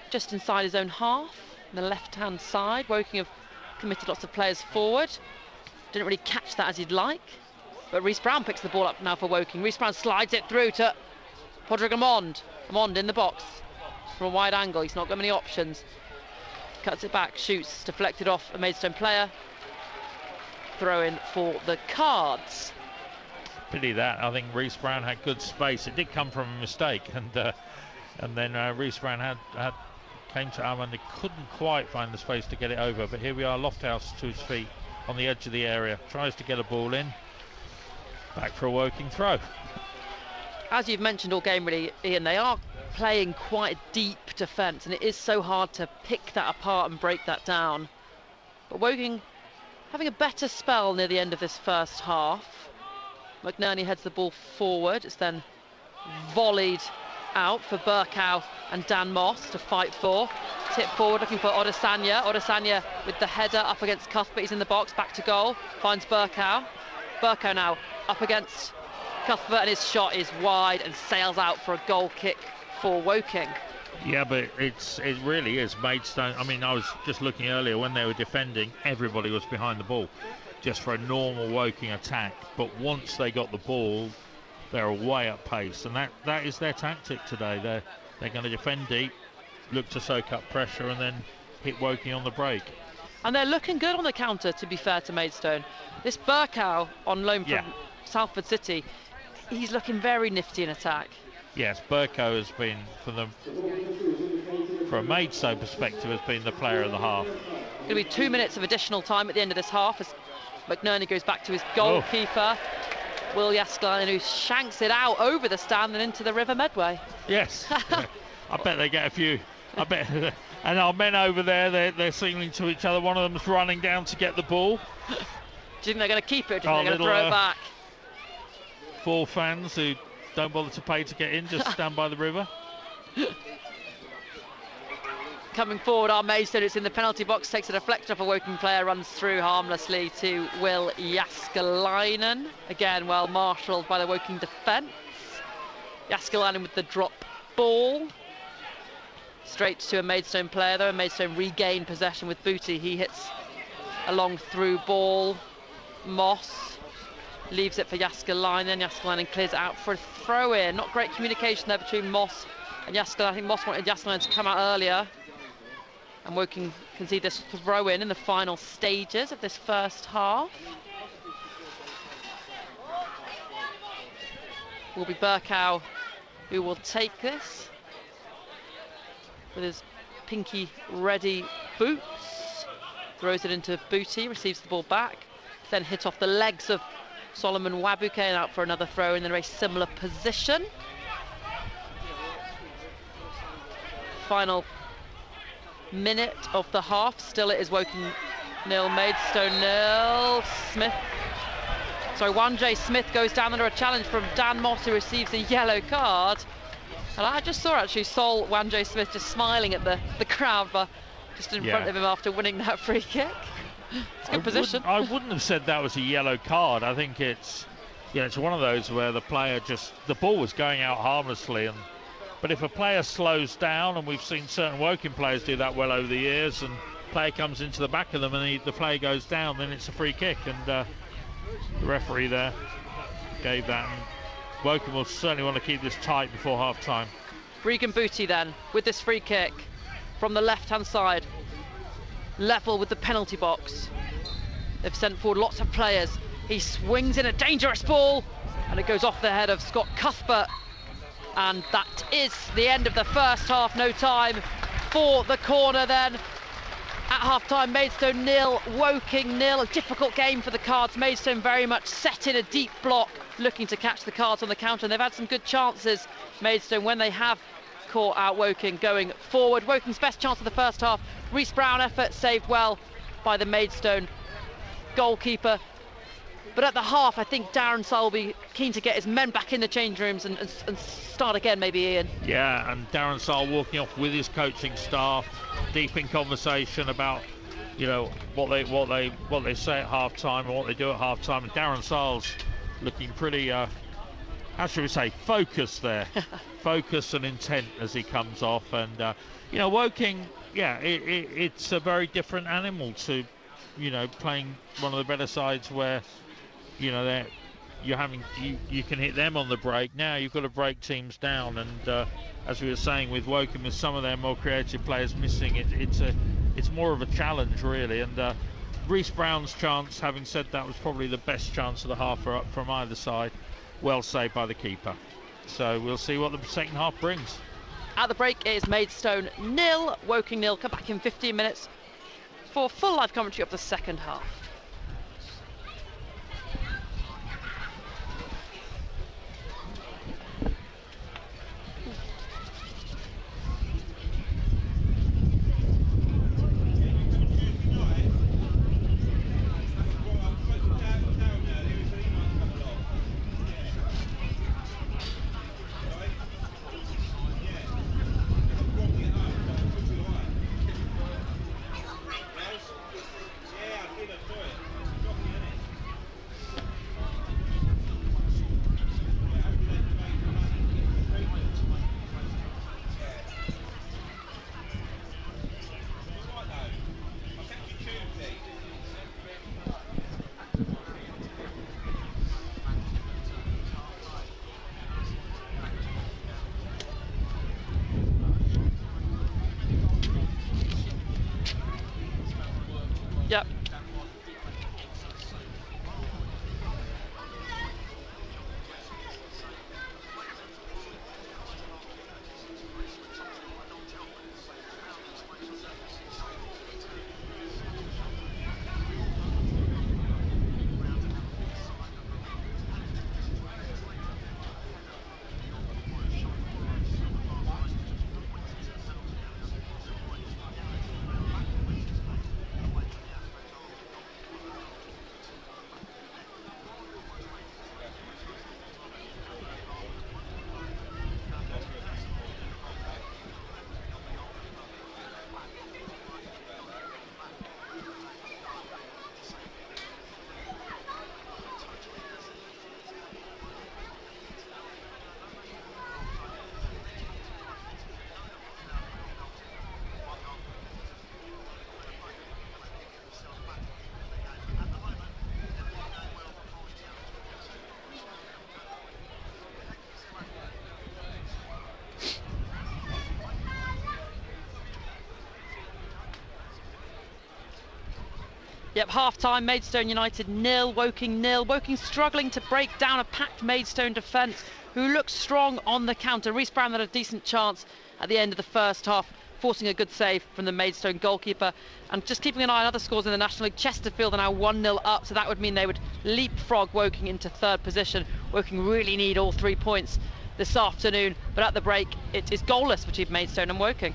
just inside his own half on the left hand side. Woking have committed lots of players forward, didn't really catch that as he'd like, but Reece Brown picks the ball up now for Woking. Reece Brown slides it through to Padraig Amond in the box from a wide angle. He's not got many options, cuts it back, shoots, deflected off a Maidstone player. Throw in for the Cards. Pity that. I think Reece Brown had good space. It did come from a mistake, and then Reece Brown came to Amond and couldn't quite find the space to get it over. But here we are, Lofthouse to his feet on the edge of the area, tries to get a ball in. Back for a Woking throw. As you've mentioned all game really, Ian, they are playing quite a deep defence, and it is so hard to pick that apart and break that down. But Woking having a better spell near the end of this first half. McNerney heads the ball forward. It's then volleyed out for Burkow and Dan Moss to fight for. Tip forward looking for Odesanya. Odesanya with the header up against Cuthbert. He's in the box, back to goal. Finds Burkow. Burkow now up against Cuthbert, and his shot is wide and sails out for a goal kick for Woking. Yeah, but it really is Maidstone. I mean, I was just looking earlier when they were defending, everybody was behind the ball just for a normal Woking attack. But once they got the ball, they're way up pace, and that is their tactic today. They're going to defend deep, look to soak up pressure, and then hit Woking on the break. And they're looking good on the counter, to be fair to Maidstone. This Burkow on loan from Salford City, he's looking very nifty in attack. Yes, Burkow has been, from a Maidstone perspective, has been the player of the half. Going to be 2 minutes of additional time at the end of this half as McNerney goes back to his goalkeeper, Will Yaskalainen, who shanks it out over the stand and into the River Medway. Yes, I bet they get a few. I bet, and our men over there, they're signaling to each other. One of them's running down to get the ball. Do you think they're going to keep it, or do you think they're going to throw it back? 4 fans who don't bother to pay to get in, just stand by the river. Coming forward are Maidstone. It's in the penalty box, takes a deflector off a Woking player, runs through harmlessly to Will Yaskalainen. Again, well marshalled by the Woking defence. Yaskalainen with the drop ball. Straight to a Maidstone player though, and Maidstone regain possession with Booty. He hits a long through ball. Moss leaves it for Yaskalainen. Yaskalainen clears it out for a throw in. Not great communication there between Moss and Yaskalainen. I think Moss wanted Yaskalainen to come out earlier. And Woking can see this throw in the final stages of this first half. Will be Burkow who will take this with his pinky ready boots. Throws it into Booty, receives the ball back, then hit off the legs of Solomon Wabuke and out for another throw in a very similar position. Final minute of the half, still it is Woking 0, Maidstone 0. Wanjay Smith goes down under a challenge from Dan Moss, who receives a yellow card. And I just saw actually Sol Wanjay Smith just smiling at the crowd just in front of him after winning that free kick. It's a good position. I wouldn't have said that was a yellow card. I think it's one of those where the player the ball was going out harmlessly, but if a player slows down, and we've seen certain Woking players do that well over the years, and player comes into the back of them and the player goes down, then it's a free kick, and the referee there gave that. And Woking will certainly want to keep this tight before half time. Regan Booty then with this free kick from the left hand side, level with the penalty box. They've sent forward lots of players. He swings in a dangerous ball and it goes off the head of Scott Cuthbert. And that is the end of the first half. No time for the corner then. At half-time, Maidstone 0, Woking 0. A difficult game for the Cards. Maidstone very much set in a deep block, looking to catch the Cards on the counter. And they've had some good chances, Maidstone, when they have caught out Woking going forward. Woking's best chance of the first half. Reece Brown effort saved well by the Maidstone goalkeeper. But at the half, I think Darren Sarll will be keen to get his men back in the change rooms and start again, maybe, Ian. Yeah, and Darren Sarll walking off with his coaching staff, deep in conversation about, you know, what they say at half time and what they do at half time. And Darren Sarll's looking pretty, how should we say, focused there, focused and intent as he comes off. And you know, Woking, yeah, it's a very different animal to, you know, playing one of the better sides where, you know, you can hit them on the break. Now you've got to break teams down, and as we were saying with Woking, with some of their more creative players missing, it's more of a challenge really. And Reece Brown's chance, having said that, was probably the best chance of the half from either side. Well saved by the keeper. So we'll see what the second half brings. At the break, it is Maidstone 0, Woking 0. Come back in 15 minutes for full live commentary of the second half. Yep. Yep, half-time, Maidstone United 0, Woking 0. Woking struggling to break down a packed Maidstone defence who looks strong on the counter. Reece Brown had a decent chance at the end of the first half, forcing a good save from the Maidstone goalkeeper. And just keeping an eye on other scores in the National League, Chesterfield are now 1-0 up, so that would mean they would leapfrog Woking into third position. Woking really need all 3 points this afternoon, but at the break it is goalless between Maidstone and Woking.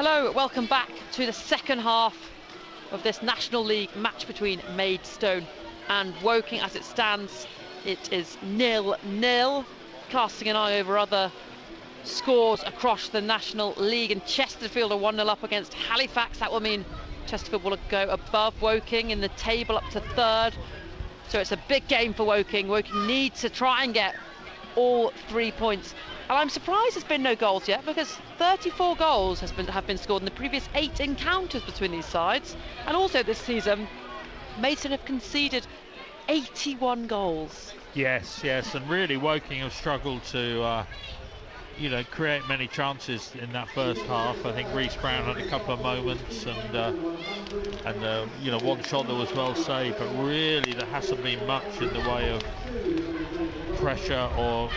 Hello, welcome back to the second half of this National League match between Maidstone and Woking. As it stands, it is 0-0. Casting an eye over other scores across the National League, and Chesterfield are 1-0 up against Halifax. That will mean Chesterfield will go above Woking in the table up to third. So it's a big game for Woking. Woking needs to try and get all 3 points. And I'm surprised there's been no goals yet, because 34 goals have been scored in the previous 8 encounters between these sides. And also this season, Maidstone have conceded 81 goals. Yes, and really Woking have struggled to create many chances in that first half. I think Reece Brown had a couple of moments, and one shot that was well saved, but really there hasn't been much in the way of pressure or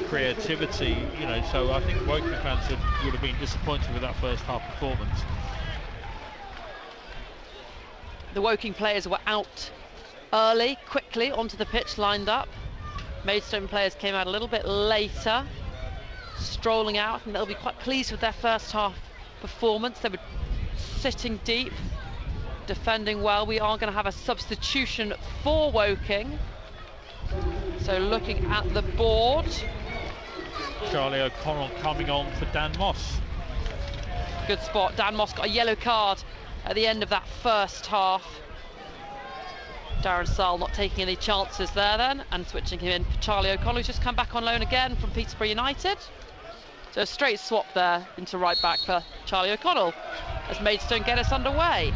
creativity. So I think Woking fans would have been disappointed with that first half performance. The Woking players were out early, quickly onto the pitch, lined up. Maidstone players came out a little bit later, strolling out, and they'll be quite pleased with their first half performance. They were sitting deep, defending well. We are going to have a substitution for Woking. So looking at the board, Charlie O'Connell coming on for Dan Moss. Good spot. Dan Moss got a yellow card at the end of that first half. Darren Searle not taking any chances there then, and switching him in for Charlie O'Connell, who's just come back on loan again from Peterborough United. So a straight swap there into right back for Charlie O'Connell as Maidstone get us underway.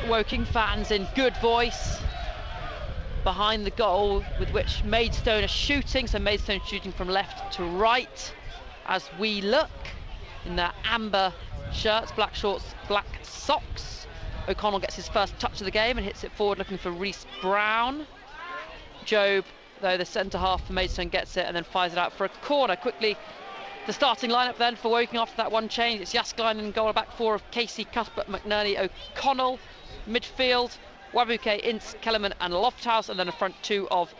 Woking fans in good voice behind the goal with which Maidstone are shooting. So Maidstone shooting from left to right as we look in their amber shirts, black shorts, black socks. O'Connell gets his first touch of the game and hits it forward looking for Reece Brown. Job, though, the centre half for Maidstone, gets it and then fires it out for a corner. Quickly, the starting lineup then for Woking after that one change. It's Jasklein in goal, back four of Casey, Cuthbert, McNerney, O'Connell. Midfield, Wabuke, Ince, Kellerman and Lofthouse, and then a front two of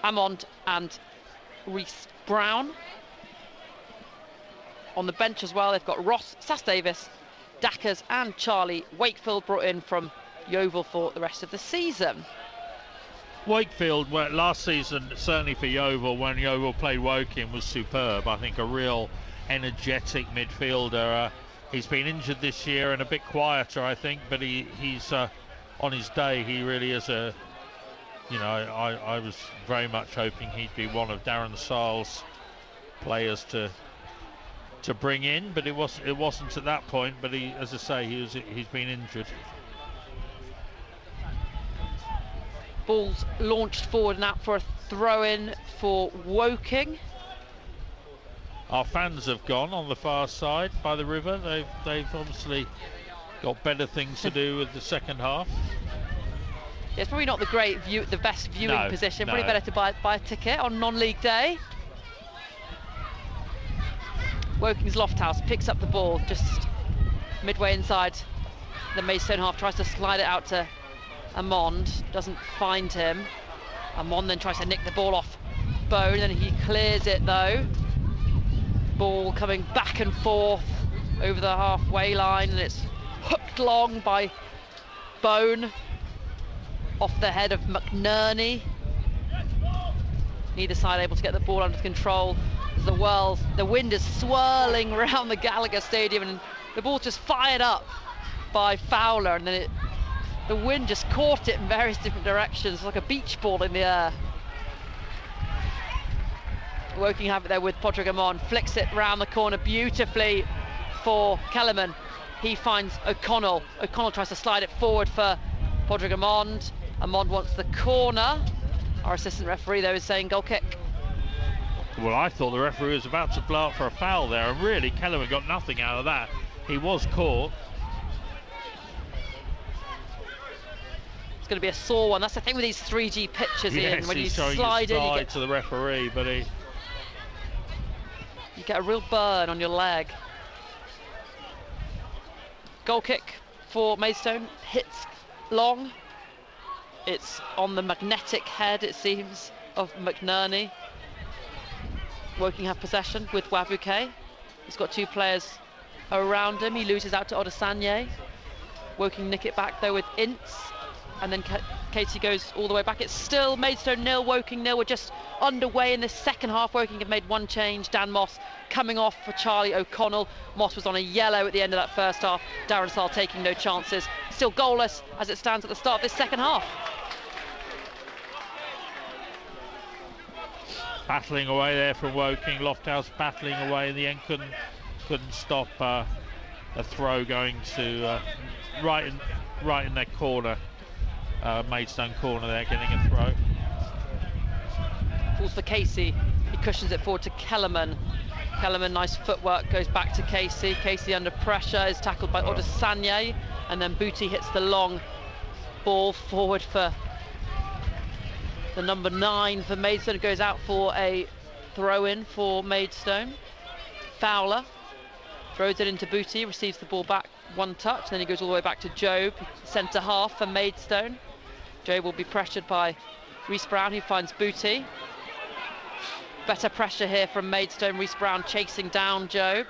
Amond and Reece Brown. On the bench as well, they've got Ross, Sass Davis, Dackers and Charlie Wakefield, brought in from Yeovil for the rest of the season. Wakefield, last season, certainly for Yeovil, when Yeovil played Woking, was superb. I think a real energetic midfielder. He's been injured this year and a bit quieter, I think, but he's on his day, he really is I was very much hoping he'd be one of Darren Searle's players to bring in, but it wasn't at that point. But as I say, he's been injured. Ball's launched forward and out for a throw-in for Woking. Our fans have gone on the far side by the river. They've obviously got better things to do with the second half. Yeah, it's probably not the best viewing position. Probably better to buy a ticket on non-league day. Woking's Lofthouse picks up the ball just midway inside the Maidstone half, tries to slide it out to Amond, doesn't find him. Amond then tries to nick the ball off Bone, and he clears it though. Ball coming back and forth over the halfway line, and it's hooked long by Bone off the head of McNerney. Neither side able to get the ball under control as the wind is swirling around the Gallagher Stadium, and the ball just fired up by Fowler, and then the wind just caught it in various different directions like a beach ball in the air. Woking have it there with Podrick Amon, flicks it round the corner beautifully for Kellerman. He finds O'Connell. O'Connell tries to slide it forward for Podrick Amond. Amond wants the corner. Our assistant referee though is saying goal kick. Well, I thought the referee was about to blow up for a foul there, and really Kellerman got nothing out of that. He was caught. It's going to be a sore one. That's the thing with these 3G pitches, yes, Ian. When you slide in, you get to the referee, but you get a real burn on your leg. Goal kick for Maidstone. Hits long. It's on the magnetic head, it seems, of McNerney. Woking have possession with Wabuke. He's got 2 players around him. He loses out to Odesanye. Woking nick it back though with Ince, and then Casey goes all the way back. It's still Maidstone 0, Woking 0. We're just underway in this second half. Woking have made 1 change. Dan Moss coming off for Charlie O'Connell. Moss was on a yellow at the end of that first half. Darren Saal taking no chances. Still goalless as it stands at the start of this second half. Battling away there from Woking. Lofthouse battling away in the end, couldn't stop a throw going to right in their corner, Maidstone corner there, getting a throw. Falls for Casey. He cushions it forward to Kellerman. Kellerman, nice footwork, goes back to Casey. Casey under pressure, is tackled by Odesanye, and then Booty hits the long ball forward for the number 9 for Maidstone. It goes out for a throw-in for Maidstone. Fowler throws it into Booty, receives the ball back 1 touch, then he goes all the way back to Job, centre half for Maidstone. Job will be pressured by Reece Brown, who finds Booty. Better pressure here from Maidstone. Reece Brown chasing down Job.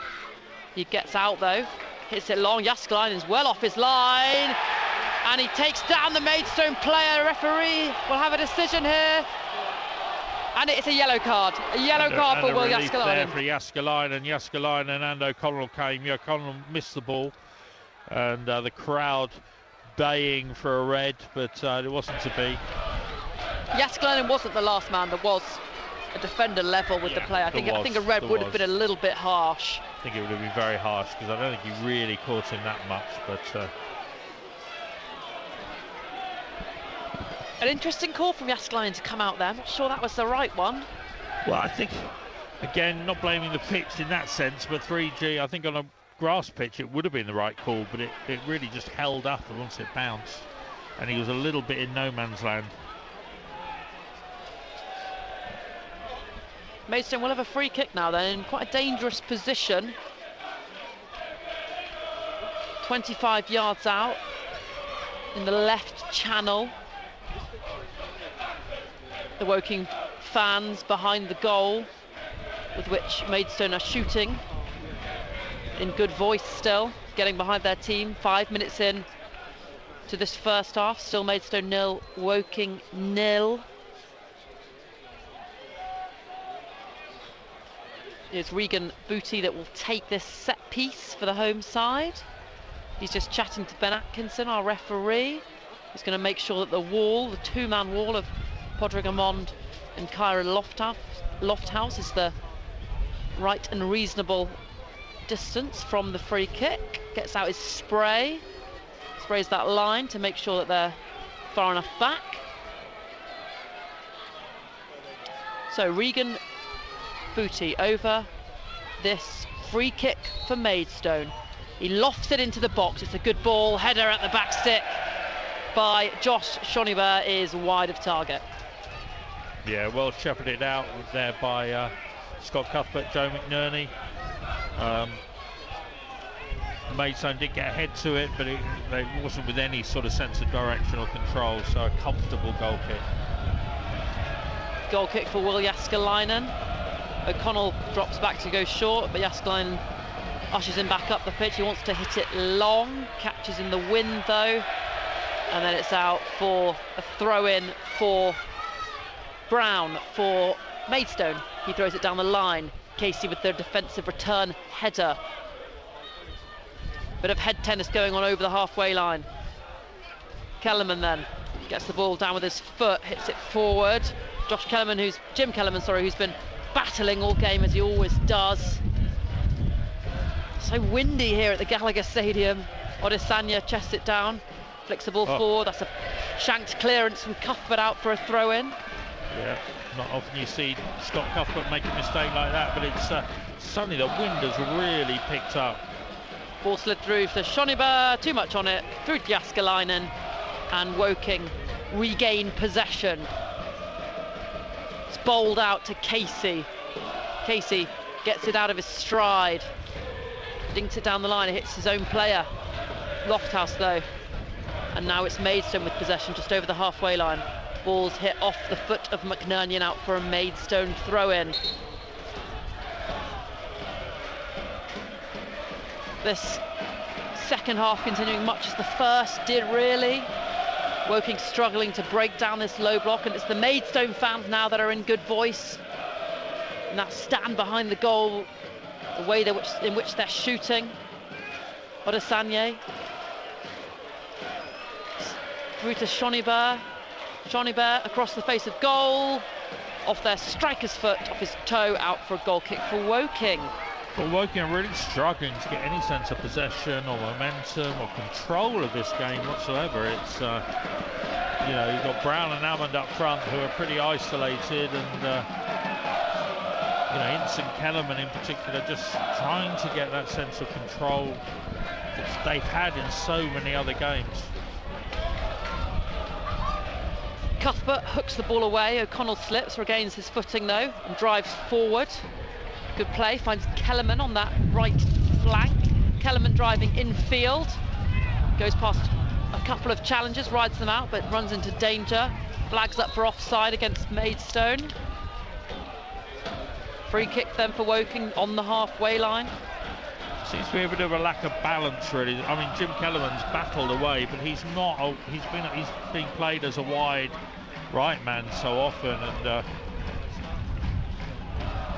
He gets out though, hits it long. Jääskeläinen's well off his line, and he takes down the Maidstone player. Referee will have a decision here, and it's a yellow card. A yellow card for Will Jääskeläinen. For Jääskeläinen and O'Connell came. O'Connell missed the ball, and the crowd baying for a red, but it wasn't to be. Jääskeläinen wasn't the last man. There was a defender level with the player. I think a red would have been a little bit harsh. I think it would have been very harsh, because I don't think he really caught him that much, but an interesting call from Jääskeläinen to come out there. I'm not sure that was the right one. Well, I think, again, not blaming the pitch in that sense, but 3G, I think on a grass pitch it would have been the right call, but it really just held up once it bounced, and he was a little bit in no man's land. Maidstone will have a free kick now then, in quite a dangerous position. 25 yards out in the left channel. The Woking fans behind the goal, with which Maidstone are shooting in good voice still, getting behind their team. 5 minutes in to this first half, still Maidstone 0, Woking 0. It's Regan Booty that will take this set piece for the home side. He's just chatting to Ben Atkinson, our referee. He's going to make sure that the wall, the 2-man wall of Padraig Amond and Kyra Lofthouse is the right and reasonable distance from the free kick. Gets out his spray, sprays that line to make sure that they're far enough back. So Regan Booty over this free kick for Maidstone. He lofts it into the box. It's a good ball. Header at the back stick by Josh Shonibur is wide of target. Yeah, well shepherded out there by Scott Cuthbert, Joe McNerney. Maidstone did get ahead to it, but it wasn't with any sort of sense of direction or control, so a comfortable goal kick. Goal kick for Will Jääskeläinen. O'Connell drops back to go short, but Jääskeläinen ushers him back up the pitch. He wants to hit it long, catches in the wind though, and then it's out for a throw-in for Brown for Maidstone. He throws it down the line. Casey with the defensive return header. Bit of head tennis going on over the halfway line. Kellerman then gets the ball down with his foot, hits it forward. Jim Kellerman, who's been battling all game as he always does. So windy here at the Gallagher Stadium. Odesanya chests it down, flicks the ball forward. That's a shanked clearance from Cuthbert out for a throw-in. Yeah, not often you see Scott Cuthbert make a mistake like that, but it's suddenly the wind has really picked up. Ball slid through to Shonibur, too much on it, through to Jääskeläinen, and Woking regain possession. It's bowled out to Casey. Casey gets it out of his stride, dinks it down the line, it hits his own player. Lofthouse though, and now it's Maidstone with possession just over the halfway line. Ball's hit off the foot of McNerney out for a Maidstone throw-in. This second half continuing much as the first did, really. Woking struggling to break down this low block, and it's the Maidstone fans now that are in good voice. And that stand behind the goal, the way in which they're shooting. Odesanye. Through to Shonibert. Shonibert across the face of goal. Off their striker's foot, off his toe, out for a goal kick for Woking. Well, Woking are really struggling to get any sense of possession or momentum or control of this game whatsoever. It's, you know, you've got Brown and Hammond up front who are pretty isolated, and, you know, Ince and Kellerman in particular just trying to get that sense of control that they've had in so many other games. Cuthbert hooks the ball away. O'Connell slips, regains his footing though, and drives forward. Good play, finds Kellerman on that right flank. Kellerman driving infield, goes past a couple of challengers, rides them out, but runs into danger. Flags up for offside against Maidstone. Free kick then for Woking on the halfway line. Seems to be a bit of a lack of balance, really. I mean, Jim Kellerman's battled away, but he's not. He's being played as a wide right man so often, and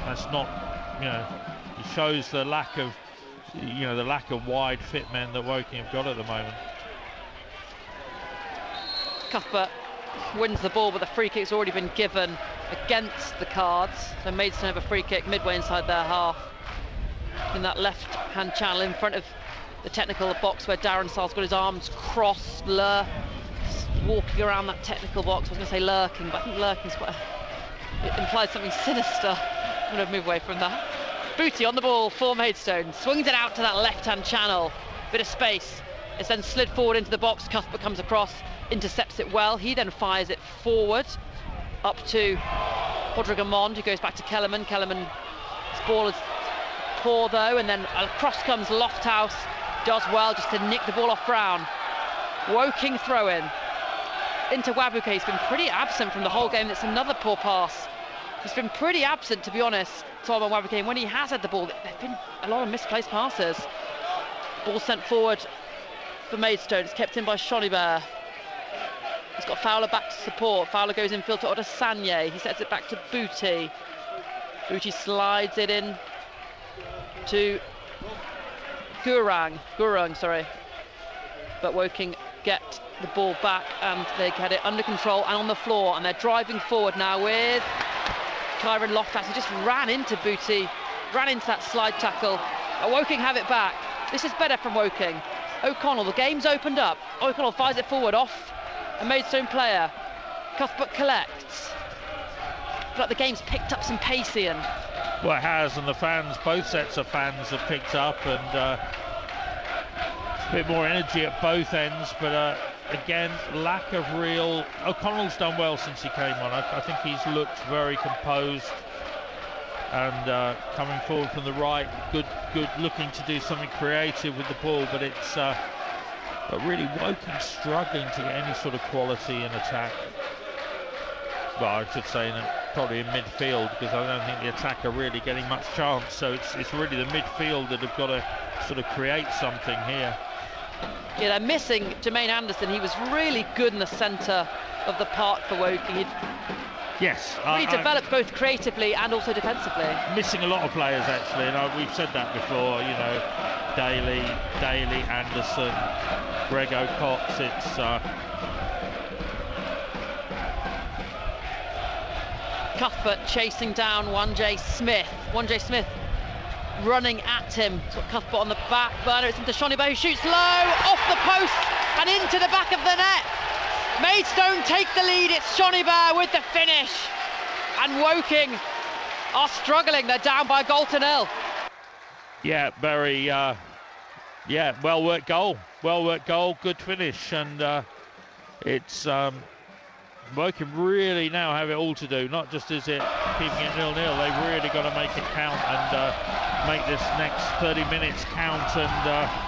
that's not. You know, it shows the lack of, you know, the lack of wide fit men that Woking have got at the moment. Cuthbert wins the ball, but the free kick's already been given against the Cards. So Maidstone have a free kick midway inside their half, in that left-hand channel in front of the technical box where Darren Sarle's got his arms crossed, walking around that technical box. I was going to say lurking, but I think lurking's quite it implies something sinister. I'm going to move away from that. Booty on the ball for Maidstone, swings it out to that left-hand channel. Bit of space. It's then slid forward into the box. Cuthbert comes across, intercepts it well. He then fires it forward up to Podrigamond, who goes back to Kellerman. Kellerman's ball is poor though, and then across comes Lofthouse. Does well just to nick the ball off Brown. Woking throw-in into Wabuke. He's been pretty absent from the whole game. That's another poor pass. He's been pretty absent, to be honest, Tom and Wabuke. When he has had the ball, there've been a lot of misplaced passes. Ball sent forward for Maidstone. It's kept in by Shonibert. He's got Fowler back to support. Fowler goes infield to Odesanye. He sets it back to Booty. Booty slides it in to Gurung, sorry. But Woking get the ball back, and they get it under control and on the floor, and they're driving forward now with Kyron Lofthouse. He just ran into Booty, ran into that slide tackle. Woking have it back. This is better from Woking. O'Connell, the game's opened up. O'Connell fires it forward off a Maidstone player. Cuthbert collects. But the game's picked up some pace, Ian. Well, it has, and the fans, both sets of fans have picked up, and a bit more energy at both ends, but again, lack of real. O'Connell's done well since he came on. I think he's looked very composed and coming forward from the right, good looking to do something creative with the ball, but it's but really Woking struggling to get any sort of quality in attack. Well, I should say probably in midfield, because I don't think the attack are really getting much chance, so it's really the midfield that have got to sort of create something here. Yeah, they're missing Jermaine Anderson. He was really good in the centre of the park for Woking. Yes, Really developed both creatively and also defensively. Missing a lot of players actually, and we've said that before. You know, Daly, Anderson, Greg O'Cox. It's Cuthbert chasing down 1J Smith. 1J Smith running at him. It's got Cuthbert on the back burner. It's into Shonibert, who shoots low off the post and into the back of the net. Maidstone take the lead. It's Shonibert with the finish, and Woking are struggling. They're down by a goal to nil. Yeah, very well worked goal, good finish, and it's Woking really now have it all to do, not just is it keeping it 0-0, they've really got to make it count and make this next 30 minutes count, and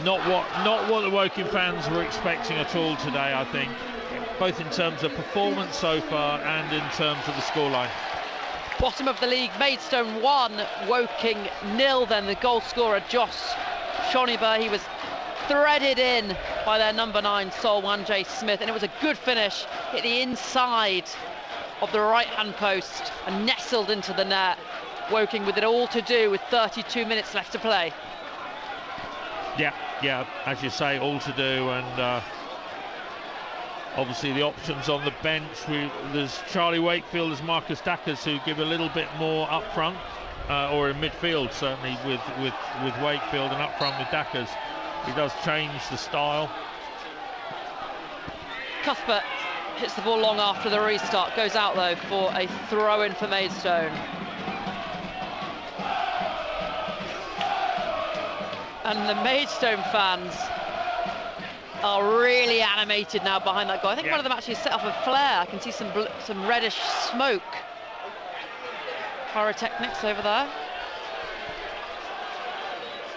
Not what the Woking fans were expecting at all today, I think, both in terms of performance so far and in terms of the scoreline. Bottom of the league, Maidstone 1, Woking 0 then. The goal scorer, Josh Shoniber, he was threaded in by their number 9, Sol Wanjay Smith, and it was a good finish. Hit the inside of the right-hand post and nestled into the net. Woking with it all to do with 32 minutes left to play. Yeah, as you say, all to do, and obviously the options on the bench. There's Charlie Wakefield, there's Marcus Dackers, who give a little bit more up front, or in midfield certainly with Wakefield, and up front with Dackers. He does change the style. Cuthbert hits the ball long after the restart, goes out though for a throw-in for Maidstone. And the Maidstone fans are really animated now behind that goal. I think one of them actually set off a flare. I can see some reddish smoke. Pyrotechnics over there.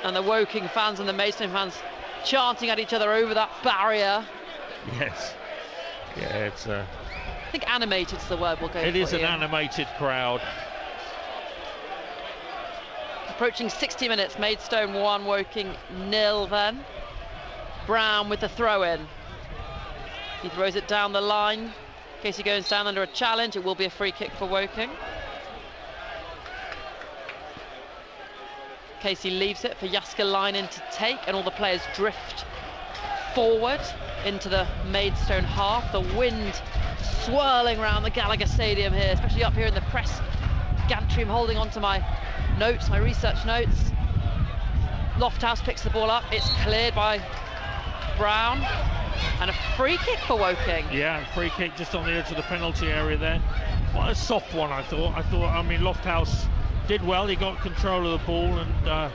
And the Woking fans and the Maidstone fans chanting at each other over that barrier. Yes. Yeah, it's I think animated's the word we'll go for. It is an here. animated crowd. Approaching 60 minutes, Maidstone 1, Woking 0 then. Brown with the throw-in. He throws it down the line. Casey goes down under a challenge. It will be a free kick for Woking. Casey leaves it for Jääskeläinen to take, and all the players drift forward into the Maidstone half. The wind swirling around the Gallagher Stadium here, especially up here in the press gantry. I'm holding on to my notes, my research notes. Lofthouse picks the ball up. It's cleared by Brown, and a free kick for Woking. Yeah, free kick just on the edge of the penalty area there. Quite a soft one, I thought. I mean, Lofthouse did well. He got control of the ball, and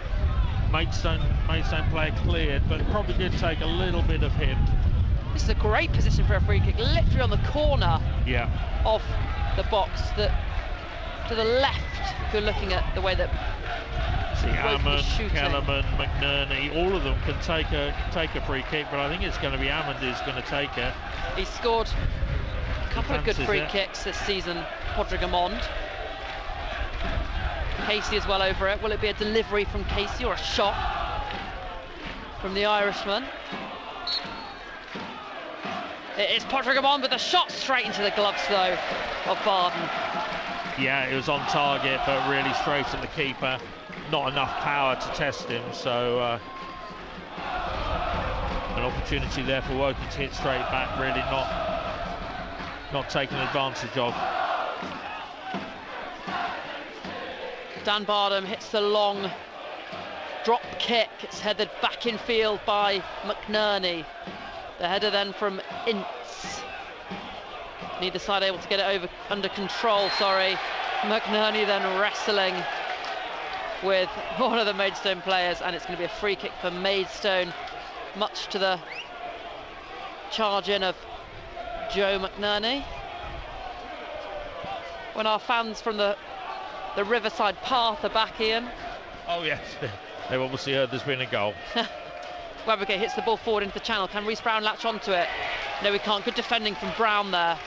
Maidstone player cleared, but it probably did take a little bit of him. This is a great position for a free kick, literally on the corner of the box. To the left, if you're looking at the way that Ammond, Kellerman, McNerney, all of them can take a free kick, but I think it's going to be Ammond who's going to take it. He scored a couple of good free kicks this season, Padraig Amond. Casey is well over it. Will it be a delivery from Casey or a shot from the Irishman? It is Padraig Amond with a shot straight into the gloves though of Barden. Yeah, it was on target, but really straight at the keeper. Not enough power to test him, so an opportunity there for Woking to hit straight back, really not taken advantage of. Dan Bardham hits the long drop kick. It's headed back in field by McNerney. The header then from Ince. Neither side able to get it under control, sorry. McNerney then wrestling with one of the Maidstone players, and it's going to be a free kick for Maidstone, much to the charge in of Joe McNerney. When our fans from the Riverside Path are back, Ian. Oh yes, they've obviously heard there's been a goal. Webbergate hits the ball forward into the channel. Can Rhys Brown latch onto it? No, he can't. Good defending from Brown there.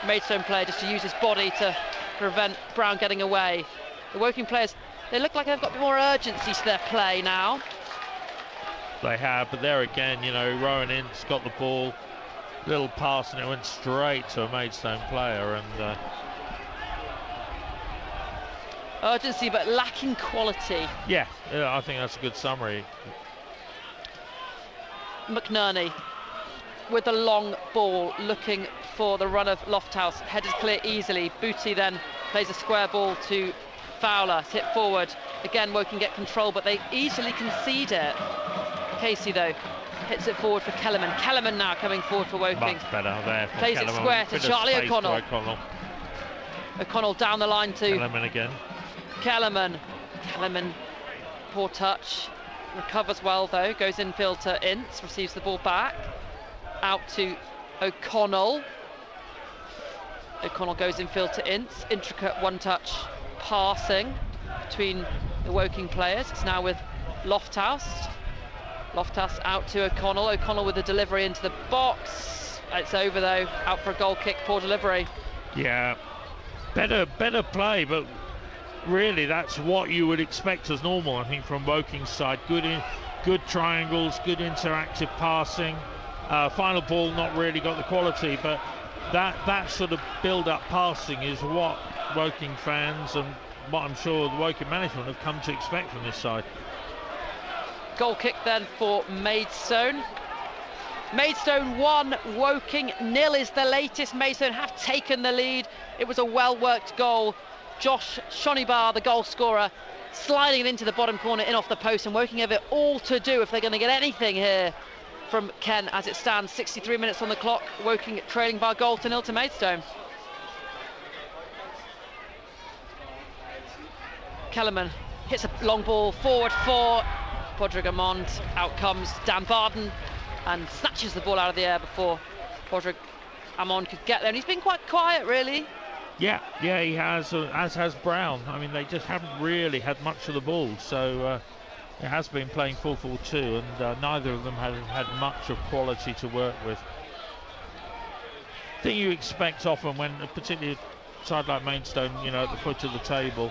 Maidstone player just to use his body to prevent Brown getting away. The Woking players, they look like they've got a bit more urgency to their play now. They have, but there again, you know, Rowan Ince got the ball, little pass, and it went straight to a Maidstone player. And urgency, but lacking quality. Yeah, I think that's a good summary. McNerney with the long ball, looking for the run of Lofthouse. Headed clear easily. Booty then plays a square ball to Fowler. It's hit forward. Again, Woking get control, but they easily concede it. Casey, though, hits it forward for Kellerman. Kellerman now coming forward for Woking. Much better there. Plays it square to Charlie O'Connell. O'Connell down the line to Kellerman again. Kellerman, poor touch. Recovers well though, goes infield to Ince, receives the ball back. Out to O'Connell. O'Connell goes infield to Ince. Intricate one-touch passing between the Woking players. It's now with Lofthouse. Loftus out to O'Connell. O'Connell with the delivery into the box. It's over though, out for a goal kick, poor delivery. Yeah, better play, but really that's what you would expect as normal, I think, from Woking's side. Good triangles, good interactive passing. Final ball not really got the quality, but that sort of build-up passing is what Woking fans and what I'm sure the Woking management have come to expect from this side. Goal kick then for Maidstone. Maidstone 1, Woking 0 is the latest. Maidstone have taken the lead. It was a well-worked goal. Josh Shonibar, the goal scorer, sliding it into the bottom corner, in off the post, and Woking have it all to do if they're going to get anything here from Ken. As it stands, 63 minutes on the clock. Woking trailing by a goal to 0 to Maidstone. Kellerman hits a long ball forward for Padraig Amond. Out comes Dan Barden and snatches the ball out of the air before Padraig Amond could get there. And he's been quite quiet, really. Yeah, he has, as has Brown. I mean, they just haven't really had much of the ball, so it has been playing 4-4-2, and neither of them have had much of quality to work with. I think you expect often when, particularly a side like Maidstone, at the foot of the table,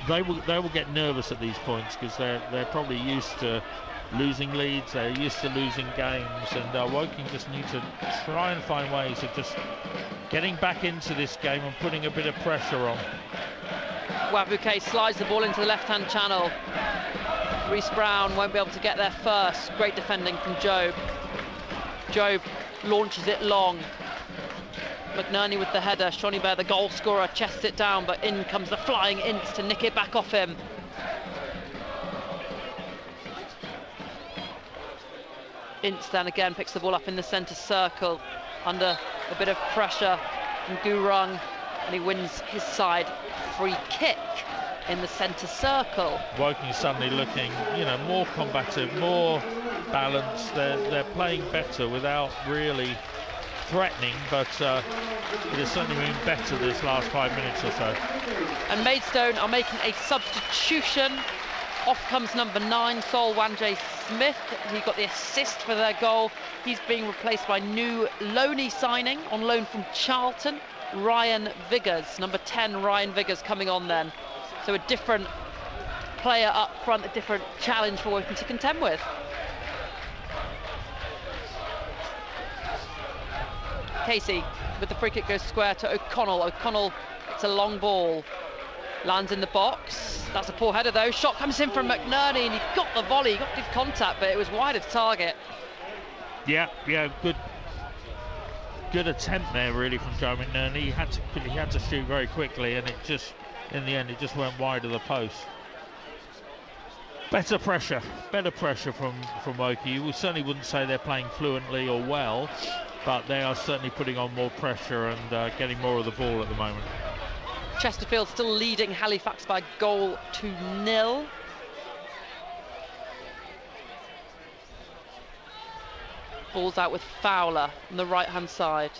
they will get nervous at these points because they're probably used to losing leads, they're used to losing games, and Woking just need to try and find ways of just getting back into this game and putting a bit of pressure on. Wabuke slides the ball into the left-hand channel. Reece Brown won't be able to get there first. Great defending from Job. Job launches it long. McNerney with the header. Shonibar, the goal scorer, chests it down, but in comes the flying Ince to nick it back off him. Ince then again picks the ball up in the centre circle under a bit of pressure from Gurung, and he wins his side free kick in the centre circle. Woking suddenly looking, more combative, more balanced. They're playing better without really threatening, but it has certainly been better this last 5 minutes or so. And Maidstone are making a substitution. Off comes number 9, Sol Wanjay Smith. He got the assist for their goal. He's being replaced by new loanee signing on loan from Charlton, Ryan Viggers. Number 10, Ryan Viggers coming on then. So a different player up front, a different challenge for Woking to contend with. Casey with the free kick goes square to O'Connell. O'Connell, it's a long ball. Lands in the box. That's a poor header though. Shot comes in from McNerney and he got the volley, he got good contact, but it was wide of target. Yeah, good attempt there really from Joe McNerney. He had to shoot very quickly, and it just, in the end, it just went wide of the post. Better pressure from Woking. You certainly wouldn't say they're playing fluently or well, but they are certainly putting on more pressure and getting more of the ball at the moment. Chesterfield still leading Halifax by goal to 0. Ball's out with Fowler on the right hand side.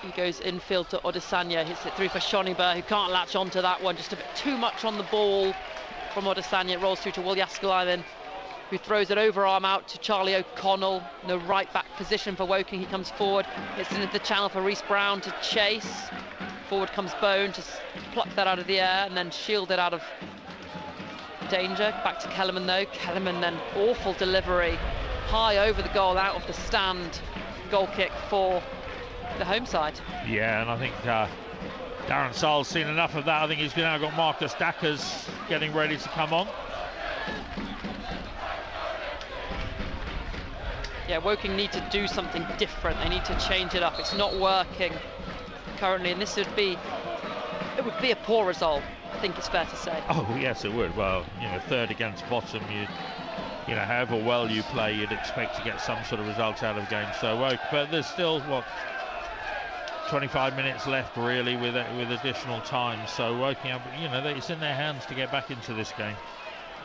He goes infield to Odesanya, hits it through for Shonibar, who can't latch onto that one, just a bit too much on the ball from Odesanya. It rolls through to Will Yaskalainen, who throws it overarm out to Charlie O'Connell in the right back position for Woking. He comes forward, hits it into the channel for Reece Brown to chase. Forward comes Bone to pluck that out of the air and then shield it out of danger. Back to Kellerman though. Kellerman then awful delivery, high over the goal, out of the stand. Goal kick for the home side. Yeah, and I think Darren Saul's seen enough of that. I think he's now got Marcus Dackers getting ready to come on. Yeah, Woking need to do something different. They need to change it up. It's not working currently, and this would be a poor result, I think it's fair to say. Oh yes, it would. Well, third against bottom, however well you play, you'd expect to get some sort of result out of the game. So, but there's still 25 minutes left really with additional time. So Woking, it's in their hands to get back into this game.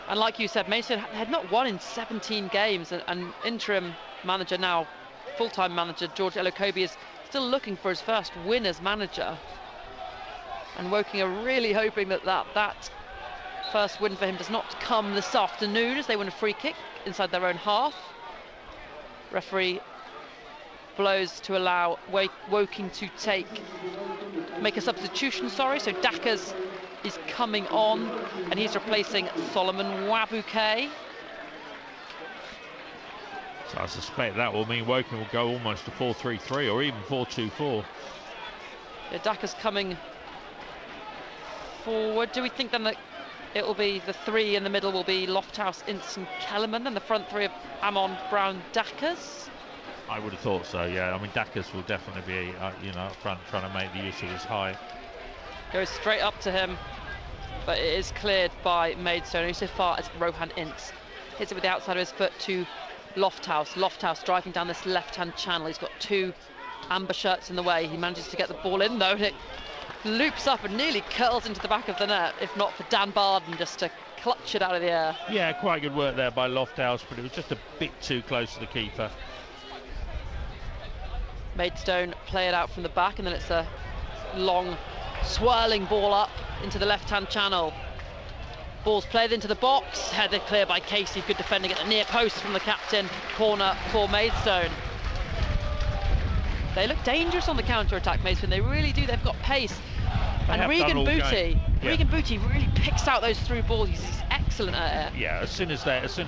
And like you said, Maidstone had not won in 17 games, and interim manager now, full-time manager George Elokobi is still looking for his first win as manager. And Woking are really hoping that First win for him does not come this afternoon as they win a free kick inside their own half. Referee blows to allow Woking to make a substitution, so Dackers is coming on and he's replacing Solomon Wabuke. So I suspect that will mean Woking will go almost to 4-3-3 or even 4-2-4. Yeah, Dackers coming forward. Do we think then that it will be the three in the middle will be Lofthouse, Ince and Kellerman, and the front three of Amond, Brown, Dackers? I would have thought so, yeah. I mean, Dackers will definitely be, up front trying to make the use of his height. Goes straight up to him, but it is cleared by Maidstone, who's so far as Rohan Ince. Hits it with the outside of his foot to Lofthouse. Lofthouse driving down this left-hand channel. He's got two amber shirts in the way. He manages to get the ball in, though, and it loops up and nearly curls into the back of the net, if not for Dan Barden just to clutch it out of the air. Yeah, quite good work there by Lofthouse, but it was just a bit too close to the keeper. Maidstone play it out from the back, and then it's a long swirling ball up into the left-hand channel. Ball's played into the box, headed clear by Casey, good defending at the near post from the captain. Corner for Maidstone. They look dangerous on the counter-attack, Maidstone, they really do, they've got pace. And Regan Booty really picks out those through balls. He's excellent at it. Yeah, as soon as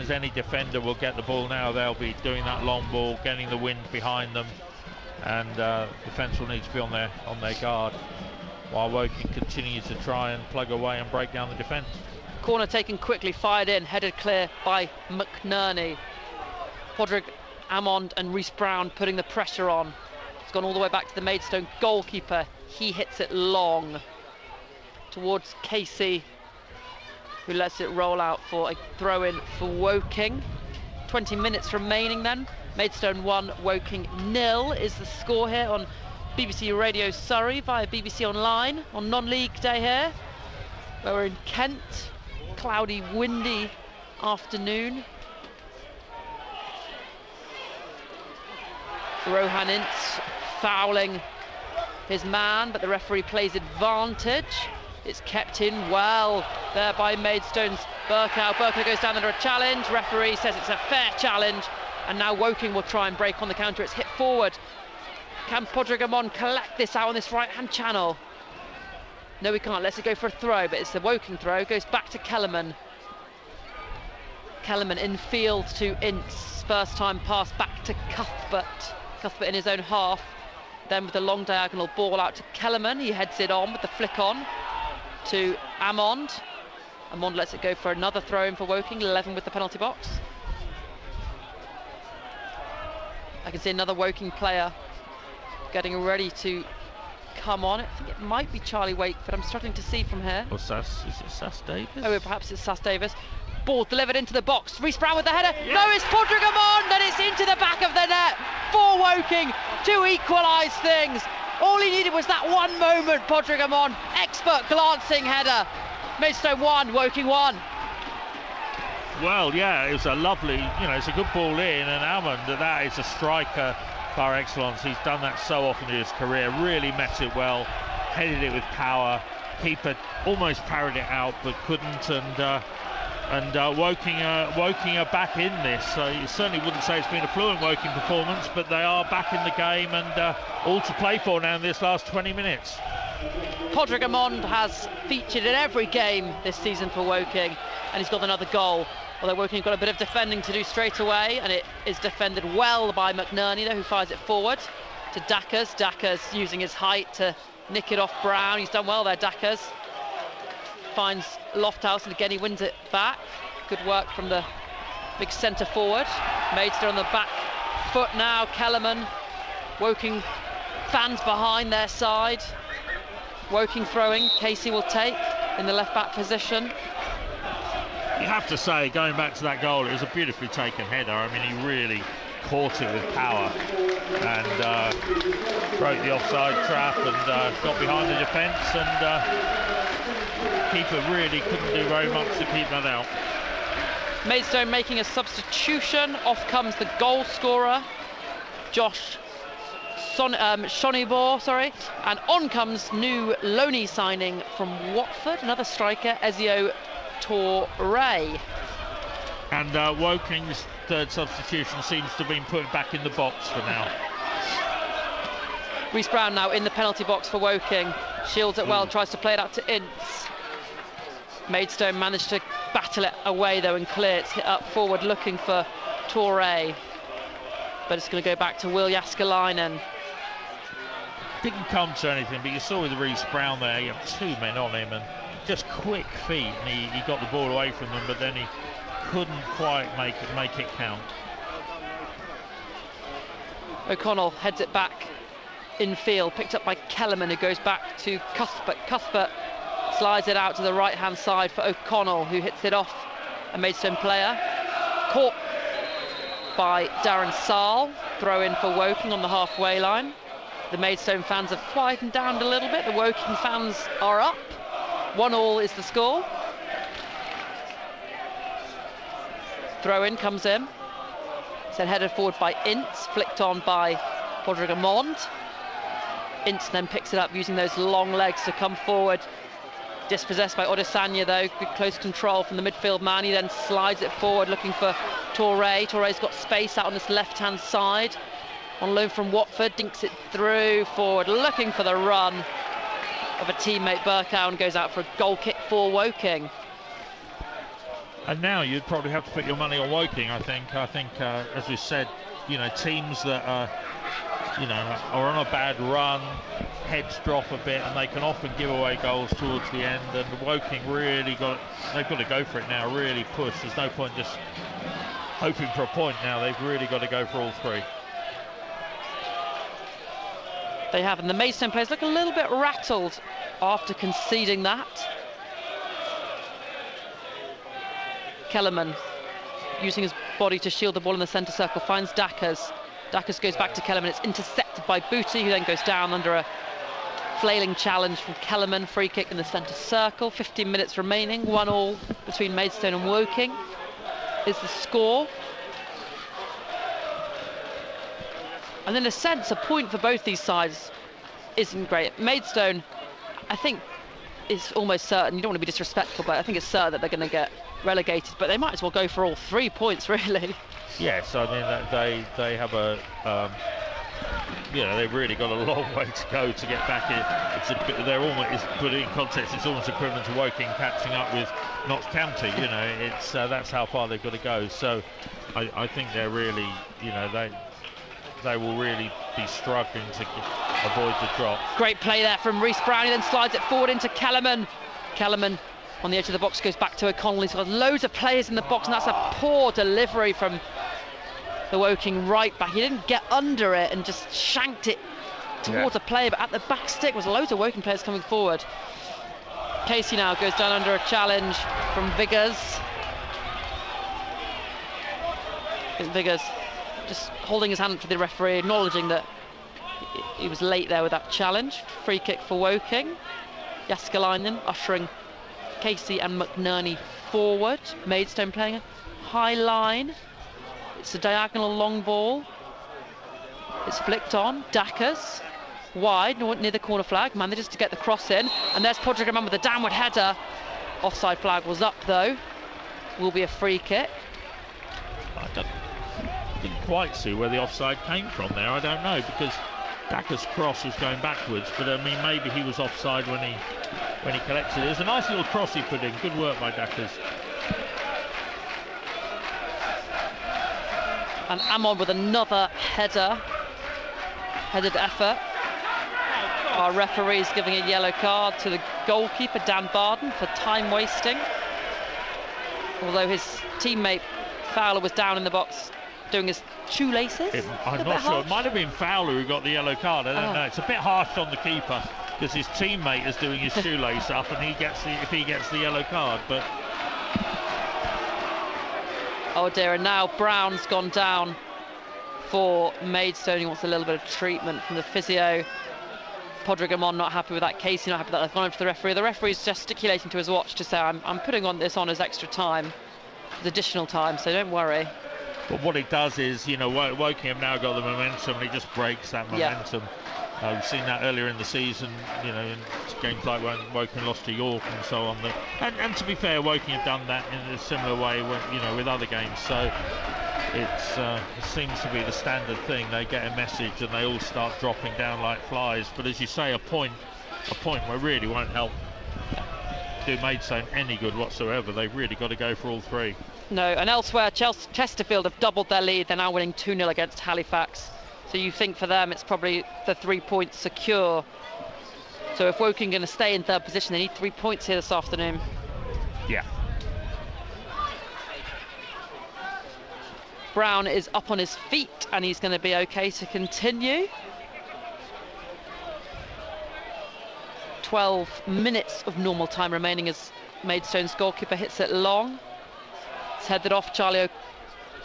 any defender will get the ball now, they'll be doing that long ball, getting the wind behind them, and defence will need to be on their guard while Woking continues to try and plug away and break down the defence. Corner taken quickly, fired in, headed clear by McNerney. Podrick, Amond and Reese Brown putting the pressure on. It's gone all the way back to the Maidstone goalkeeper. He hits it long towards Casey, who lets it roll out for a throw-in for Woking. 20 minutes remaining then. Maidstone 1, Woking 0 is the score here on BBC Radio Surrey via BBC Online on non-league day here, where we're in Kent. Cloudy, windy afternoon. Rohan Ince fouling his man, but the referee plays advantage. It's kept in well there by Maidstone's Burkow. Burkow goes down under a challenge. Referee says it's a fair challenge, and now Woking will try and break on the counter. It's hit forward. Can Podrigamon collect this out on this right-hand channel? No, we can't. Lets it go for a throw, but it's the Woking throw. Goes back to Kellerman. Kellerman in field to Ince. First time pass back to Cuthbert. Cuthbert in his own half. Then with the long diagonal ball out to Kellerman. He heads it on with the flick on to Amond. Amond lets it go for another throw in for Woking. 11 with the penalty box. I can see another Woking player getting ready to come on. I think it might be Charlie Wakeford. I'm struggling to see from here. Or is it Sass Davis? Oh, perhaps it's Sass Davis. Ball delivered into the box. Reese Brown with the header. Yeah. No, it's Podrigamon, and it's into the back of the net for Woking to equalise things. All he needed was that one moment. Podrigamon, expert glancing header. Maidstone 1, Woking 1. Well, yeah, it was a lovely, it's a good ball in, and Almond, that is a striker par excellence. He's done that so often in his career. Really met it well, headed it with power. Keeper almost parried it out, but couldn't, and Woking are back in this. So you certainly wouldn't say it's been a fluent Woking performance, but they are back in the game, and all to play for now in this last 20 minutes. Podrigamon has featured in every game this season for Woking, and he's got another goal. Although Woking have got a bit of defending to do straight away, and it is defended well by McNerney, who fires it forward to Dackers. Dackers using his height to nick it off Brown. He's done well there, Dackers. Finds Lofthouse, and again he wins it back. Good work from the big centre forward. Maidstone on the back foot now. Kellerman. Woking fans behind their side. Woking throwing. Casey will take in the left back position. You have to say, going back to that goal, it was a beautifully taken header. I mean, he really caught it with power and broke the offside trap and got behind the defence, and keeper really couldn't do very much to keep that out. Maidstone making a substitution. Off comes the goal scorer, Josh Shonibor, and on comes new loanee signing from Watford, another striker, Ezio Torre. And Woking's third substitution seems to have been put back in the box for now. Reece Brown now in the penalty box for Woking. Shields it well, tries to play it out to Ince. Maidstone managed to battle it away though and clear it, hit up forward looking for Torre. But it's going to go back to Will Jääskeläinen. Didn't come to anything, but you saw with Reece Brown there, he had 2 men on him and just quick feet, and he got the ball away from them, but then he couldn't quite make it count. O'Connell heads it back in field, picked up by Kellerman, who goes back to Cuthbert. Cuthbert slides it out to the right hand side for O'Connell, who hits it off a Maidstone player. Caught by Darren Saal, throw in for Woking on the halfway line. The Maidstone fans have quietened down a little bit, the Woking fans are up. 1-1 is the score. Throw in comes in. It's then headed forward by Ince, flicked on by Podrigamond. Ince then picks it up using those long legs to come forward. Dispossessed by Odesanya though, good close control from the midfield man. He then slides it forward looking for Torre. Torre's got space out on this left hand side. On loan from Watford, dinks it through forward, looking for the run of a teammate. Burkow and goes out for a goal kick for Woking. And now you'd probably have to put your money on Woking. I think, as we said, you know, teams that are on a bad run, heads drop a bit, and they can often give away goals towards the end. And Woking they've got to go for it now. Really push. There's no point just hoping for a point now. They've really got to go for all 3. They have, and the Maidstone players look a little bit rattled after conceding that. Kellerman using his body to shield the ball in the centre circle, finds Dackers. Dackers goes back to Kellerman, it's intercepted by Booty, who then goes down under a flailing challenge from Kellerman. Free kick in the centre circle, 15 minutes remaining, 1-1 between Maidstone and Woking is the score. And in a sense, a point for both these sides isn't great. Maidstone, I think, is almost certain. You don't want to be disrespectful, but I think it's certain that they're going to get relegated. But they might as well go for all 3 points, really. Yes, I mean they have they've really got a long way to go to get back in. They're almost, put it in context, it's almost equivalent to Woking catching up with Notts County. You know, it's that's how far they've got to go. So I think they're really, they will really be struggling to avoid the drop. Great play there from Reece Brown. He then slides it forward into Kellerman. Kellerman on the edge of the box goes back to O'Connell. He's got loads of players in the box, and that's a poor delivery from the Woking right back. He didn't get under it and just shanked it towards a player, but at the back stick was loads of Woking players coming forward. Casey now goes down under a challenge from Viggers. Viggers just holding his hand to the referee, acknowledging that he was late there with that challenge. Free kick for Woking. Jääskeläinen ushering Casey and McNerney forward. Maidstone playing a high line. It's a diagonal long ball. It's flicked on. Dackers wide near the corner flag, manages to get the cross in, and there's Podrigamond with a downward header. Offside flag was up though. Will be a free kick. Didn't quite see where the offside came from there. I don't know, because Dackers' cross was going backwards, but I mean maybe he was offside when he collected it. It was a nice little cross he put in. Good work by Dackers. And Amon with another headed effort. Our referee's giving a yellow card to the goalkeeper Dan Barden for time wasting, although his teammate Fowler was down in the box doing his shoelaces. I'm not sure. It might have been Fowler who got the yellow card. I don't know. It's a bit harsh on the keeper because his teammate is doing his shoelace up, and if he gets the yellow card. But oh dear! And now Brown's gone down for Maidstone. He wants a little bit of treatment from the physio. Podrigamond not happy with that. Casey not happy with that. They've gone over to the referee. The referee's gesticulating to his watch to say, I'm putting this on as extra time, as additional time, so don't worry. But what it does is, Woking have now got the momentum, and it just breaks that momentum. We've seen that earlier in the season, you know, in games like when Woking lost to York and so on. And to be fair, Woking have done that in a similar way, you know, with other games. So it seems to be the standard thing. They get a message and they all start dropping down like flies. But as you say, a point where really won't help do Maidstone any good whatsoever. They've really got to go for all three. No, and elsewhere, Chesterfield have doubled their lead. They're now winning 2-0 against Halifax. So you think for them it's probably the 3 points secure. So if Woking are going to stay in third position, they need 3 points here this afternoon. Yeah. Brown is up on his feet and he's going to be okay to continue. 12 minutes of normal time remaining as Maidstone's goalkeeper hits it long. It's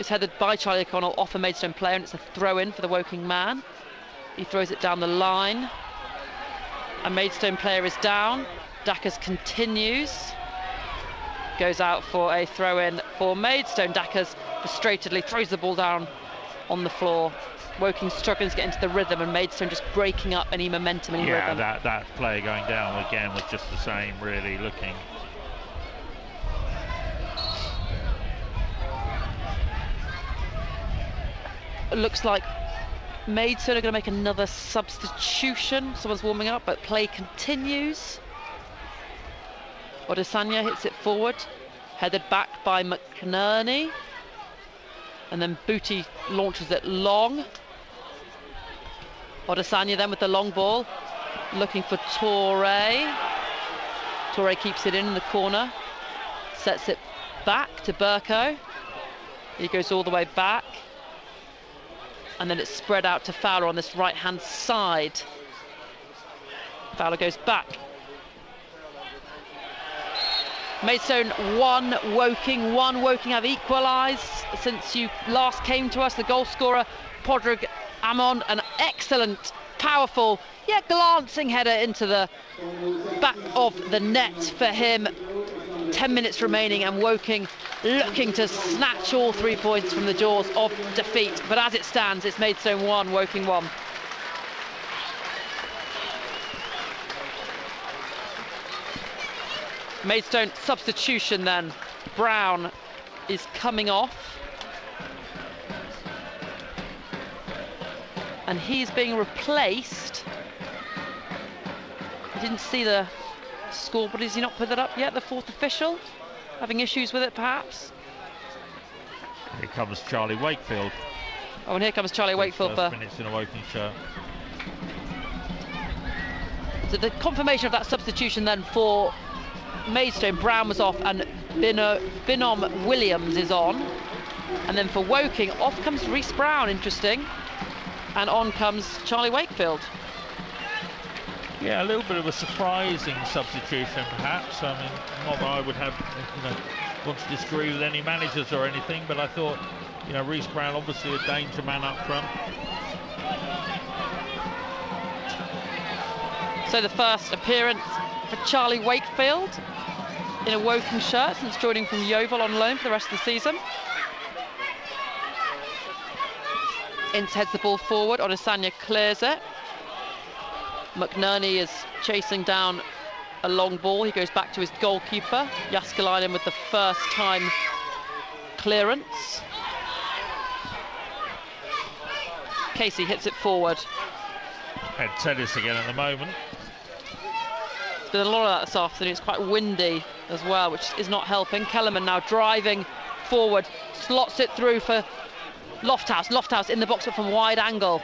headed by Charlie O'Connell off a Maidstone player, and it's a throw-in for the Woking man. He throws it down the line. A Maidstone player is down. Dackers continues. Goes out for a throw-in for Maidstone. Dackers frustratedly throws the ball down on the floor. Woking struggling to get into the rhythm, and Maidstone just breaking up any momentum, any rhythm. Yeah, that player going down again was just the same, really looking. It looks like Maidstone are going to make another substitution. Someone's warming up, but play continues. Odesanya hits it forward, headed back by McNerney, and then Booty launches it long. Odesanya then with the long ball, looking for Torre. Torre keeps it in the corner, sets it back to Burko. He goes all the way back, and then it's spread out to Fowler on this right-hand side. Fowler goes back. Maidstone 1, Woking 1. Woking have equalised since you last came to us. The goal scorer, Podrick Amon, an excellent, powerful, yet glancing header into the back of the net for him. 10 minutes remaining, and Woking looking to snatch all 3 points from the jaws of defeat. But as it stands, it's Maidstone 1, Woking 1. Maidstone substitution then. Brown is coming off, and he's being replaced. I didn't see the score, but has he not put it up yet? The fourth official having issues with it, perhaps. Here comes Charlie Wakefield. Oh, and here comes Charlie Wakefield for minutes in a Woking shirt. So the confirmation of that substitution then for Maidstone. Brown was off and Binom Williams is on, and then for Woking off comes Reece Brown, interesting, and on comes Charlie Wakefield. Yeah, a little bit of a surprising substitution perhaps. I mean, not that I would have, want to disagree with any managers or anything, but I thought, Reece Brown obviously a danger man up front. So the first appearance for Charlie Wakefield in a Woking shirt since joining from Yeovil on loan for the rest of the season. Ince heads the ball forward, Odesanya clears it. McNerney is chasing down a long ball. He goes back to his goalkeeper, Jaskalainen, with the first time clearance. Casey hits it forward. And tennis again at the moment. There's been a lot of that this afternoon. It's quite windy as well, which is not helping. Kellerman now driving forward, slots it through for Lofthouse. Lofthouse in the box but from wide angle.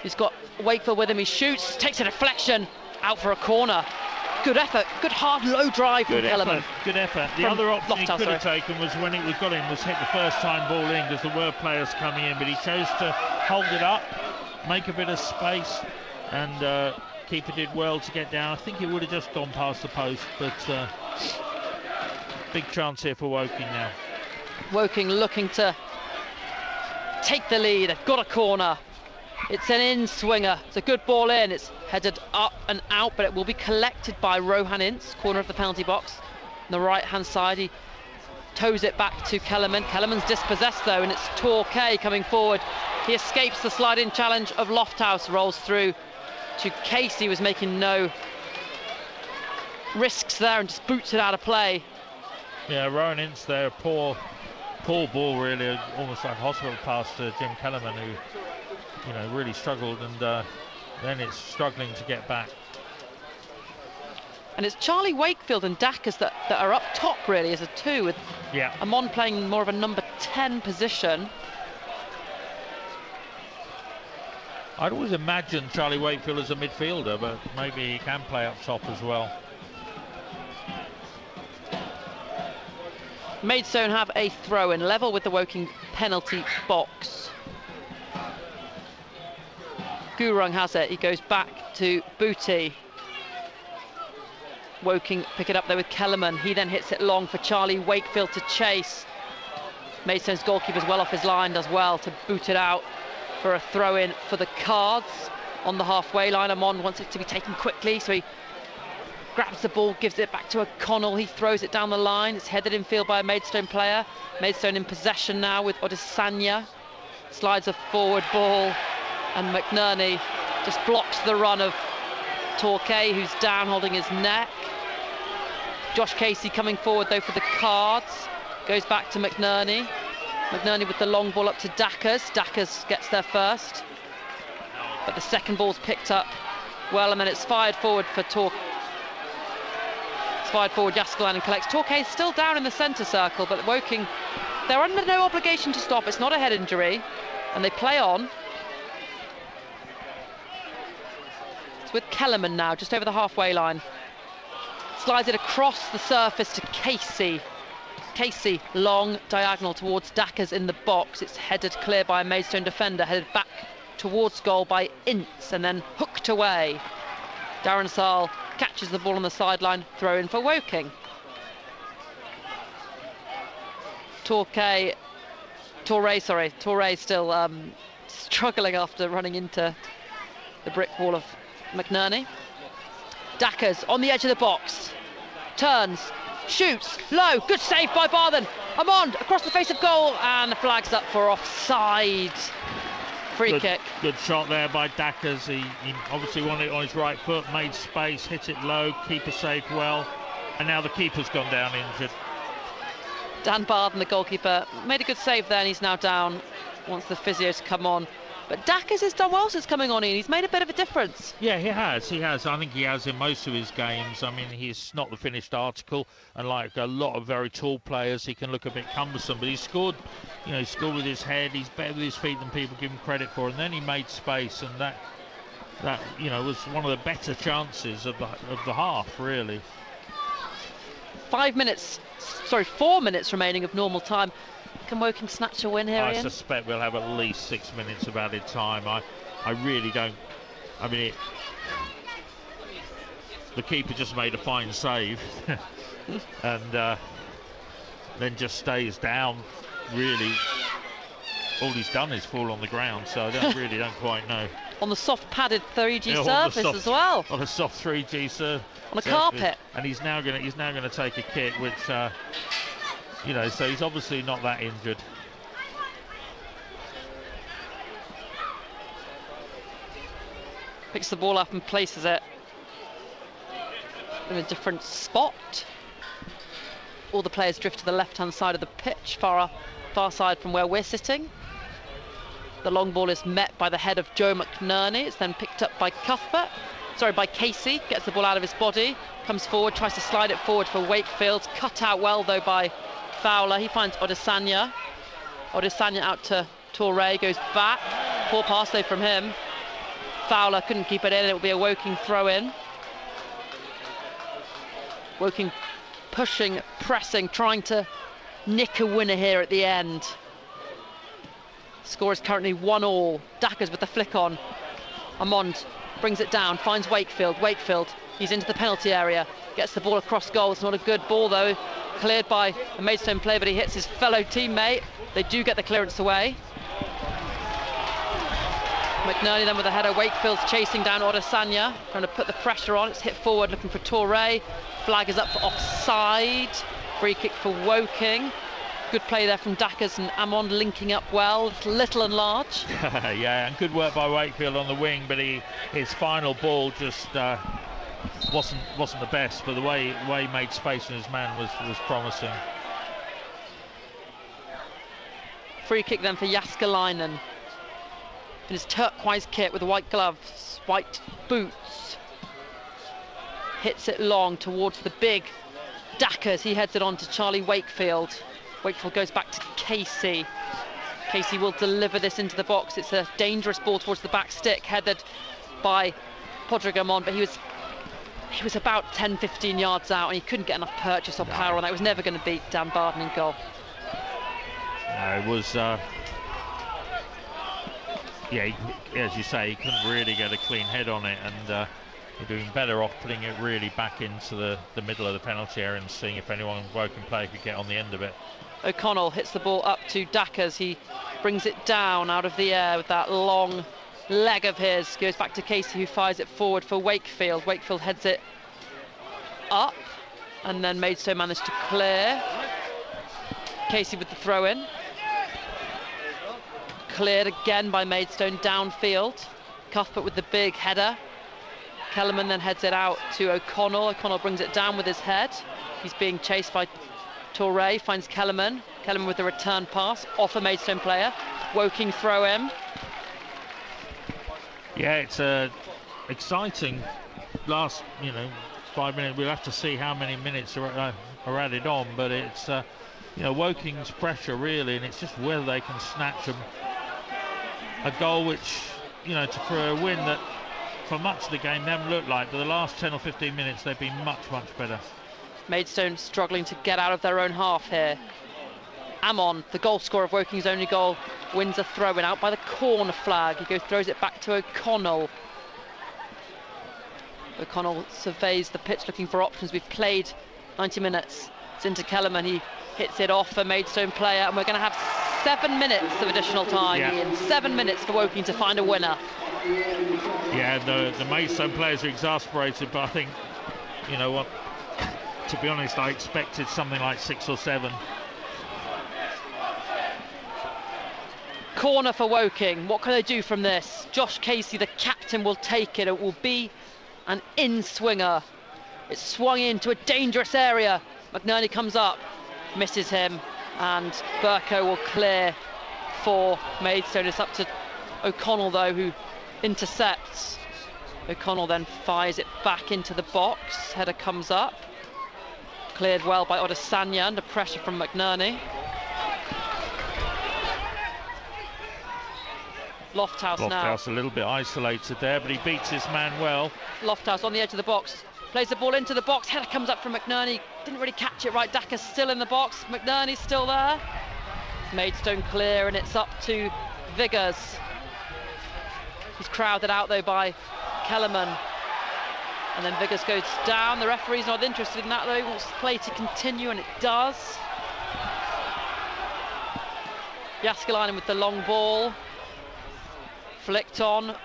He's got Wakefield with him. He shoots, takes a deflection, out for a corner. Good effort, good hard low drive from Kellerman. Good effort. The other option he could have taken was when it was got in was hit the first time ball in, because there were players coming in, but he chose to hold it up, make a bit of space, and keeper did well to get down. I think it would have just gone past the post, but big chance here for Woking now. Woking looking to take the lead. They've got a corner. It's an in-swinger. It's a good ball in. It's headed up and out, but it will be collected by Rohan Ince, corner of the penalty box. On the right-hand side, he toes it back to Kellerman. Kellerman's dispossessed, though, and it's Torquay coming forward. He escapes the slide-in challenge of Lofthouse, rolls through to Casey, was making no risks there and just boots it out of play. Yeah, Rowan Ince there, poor ball really, almost like hospital pass to Jim Kellerman, who really struggled, and then it's struggling to get back. And it's Charlie Wakefield and Dackers that are up top really as a two, with Amon playing more of a number 10 position. I'd always imagined Charlie Wakefield as a midfielder, but maybe he can play up top as well. Maidstone have a throw-in, level with the Woking penalty box. Gurung has it, he goes back to Booty. Woking pick it up there with Kellerman, he then hits it long for Charlie Wakefield to chase. Maidstone's goalkeeper's well off his line, does well to boot it out for a throw-in for the Cards on the halfway line. Amon wants it to be taken quickly, so he grabs the ball, gives it back to O'Connell, he throws it down the line, it's headed in field by a Maidstone player. Maidstone in possession now with Odesanya, slides a forward ball, and McNerney just blocks the run of Torquay, who's down holding his neck. Josh Casey coming forward though for the Cards, goes back to McNerney. McNerney with the long ball up to Dackers. Dackers gets there first, but the second ball's picked up well, and then it's fired forward for Torquay. It's fired forward, Yaskalainen and collects. Torquay's still down in the centre circle, but Woking, they're under no obligation to stop. It's not a head injury, and they play on. It's with Kellerman now, just over the halfway line. Slides it across the surface to Casey. Casey, long diagonal towards Dackers in the box. It's headed clear by a Maidstone defender, headed back towards goal by Ince, and then hooked away. Darren Saal catches the ball on the sideline, throw in for Woking. Torquay still struggling after running into the brick wall of McNerney. Dackers on the edge of the box, turns, shoots, low, good save by Barthen. Amon across the face of goal, and the flag's up for offside. Free kick. Good shot there by Dackers. He obviously wanted it on his right foot, made space, hit it low, keeper saved well, and now the keeper's gone down injured. Dan Barthen, the goalkeeper, made a good save there, and he's now down once the physios come on. But Dackers has done well since coming on in. He's made a bit of a difference. Yeah, he has. I think he has in most of his games. I mean, he's not the finished article, and like a lot of very tall players, he can look a bit cumbersome. But he scored with his head. He's better with his feet than people give him credit for. And then he made space, and that was one of the better chances of the half, really. 4 minutes remaining of normal time. Can Woking snatch a win here, Ian? I suspect we'll have at least 6 minutes of added time. I really don't. I mean, the keeper just made a fine save, and then just stays down. Really, all he's done is fall on the ground. So I don't quite know. On the soft padded 3G surface as well. On a soft 3G surface. On a carpet. And he's now going to take a kick, which. So he's obviously not that injured. Picks the ball up and places it in a different spot. All the players drift to the left-hand side of the pitch, far side from where we're sitting. The long ball is met by the head of Joe McNerney. It's then picked up by by Casey. Gets the ball out of his body, comes forward, tries to slide it forward for Wakefield. Cut out well though by Fowler. He finds Odesanya. Odesanya out to Torre, goes back. Poor pass though from him. Fowler couldn't keep it in. It will be a Woking throw in. Woking pushing, pressing, trying to nick a winner here at the end. Score is currently 1-1. Dackers with the flick on. Amond brings it down, finds Wakefield. He's into the penalty area, gets the ball across goal. It's not a good ball though, cleared by a Maidstone player, but he hits his fellow teammate. They do get the clearance away. McNerney then with a header. Wakefield's chasing down Odesanya, trying to put the pressure on. It's hit forward looking for Torre. Flag is up for offside. Free kick for Woking. Good play there from Dackers and Amon linking up well, little and large. Yeah, and good work by Wakefield on the wing, but his final ball just wasn't the best. But the way he made space in his man was promising. Free kick then for Jaskalainen in his turquoise kit with white gloves, white boots. Hits it long towards the big Dackers. He heads it on to Charlie Wakefield. Wakefield goes back to Casey. Casey will deliver this into the box. It's a dangerous ball towards the back stick, headed by Podrigamon, but he was about 10-15 yards out and he couldn't get enough purchase or power on that. It was never going to beat Dan Barden in goal. No, it was as you say, he couldn't really get a clean head on it, and you're doing better off putting it really back into the middle of the penalty area and seeing if anyone Woking player could get on the end of it. O'Connell hits the ball up to Dackers. He brings it down out of the air with that long leg of his. Goes back to Casey, who fires it forward for Wakefield. Wakefield heads it up, and then Maidstone managed to clear. Casey with the throw in. Cleared again by Maidstone downfield. Cuthbert with the big header. Kellerman then heads it out to O'Connell. O'Connell brings it down with his head. He's being chased by Torre, finds Kellerman. Kellerman with the return pass off a Maidstone player. Woking throw in. Yeah, it's a exciting last 5 minutes. We'll have to see how many minutes are added on, but it's Woking's pressure really, and it's just whether they can snatch a goal which for a win that for much of the game they haven't looked like, but the last 10 or 15 minutes they've been much better. Maidstone struggling to get out of their own half here. Amon, the goal scorer of Woking's only goal, wins a throw-in out by the corner flag. He throws it back to O'Connell. O'Connell surveys the pitch looking for options. We've played 90 minutes. It's into Kellerman. He hits it off a Maidstone player, and we're going to have 7 minutes of additional time. Yeah. Ian. 7 minutes for Woking to find a winner. Yeah, the Maidstone players are exasperated, but I think, you know what, to be honest, I expected something like 6 or 7. Corner for Woking. What can they do from this? Josh Casey, the captain, will take it. It will be an in-swinger. It's swung into a dangerous area. McNerney comes up, misses him, and Burko will clear for Maidstone. It's up to O'Connell, though, who intercepts. O'Connell then fires it back into the box. Header comes up. Cleared well by Odesanya under pressure from McNerney. Lofthouse now. Lofthouse a little bit isolated there, but he beats his man well. Lofthouse on the edge of the box. Plays the ball into the box. Header comes up from McNerney. Didn't really catch it right. Dacker's still in the box. McNerney's still there. Maidstone clear, and it's up to Viggers. He's crowded out though by Kellerman. And then Viggers goes down. The referee's not interested in that though. He wants the play to continue, and it does. Jaskalainen with the long ball. Flicked on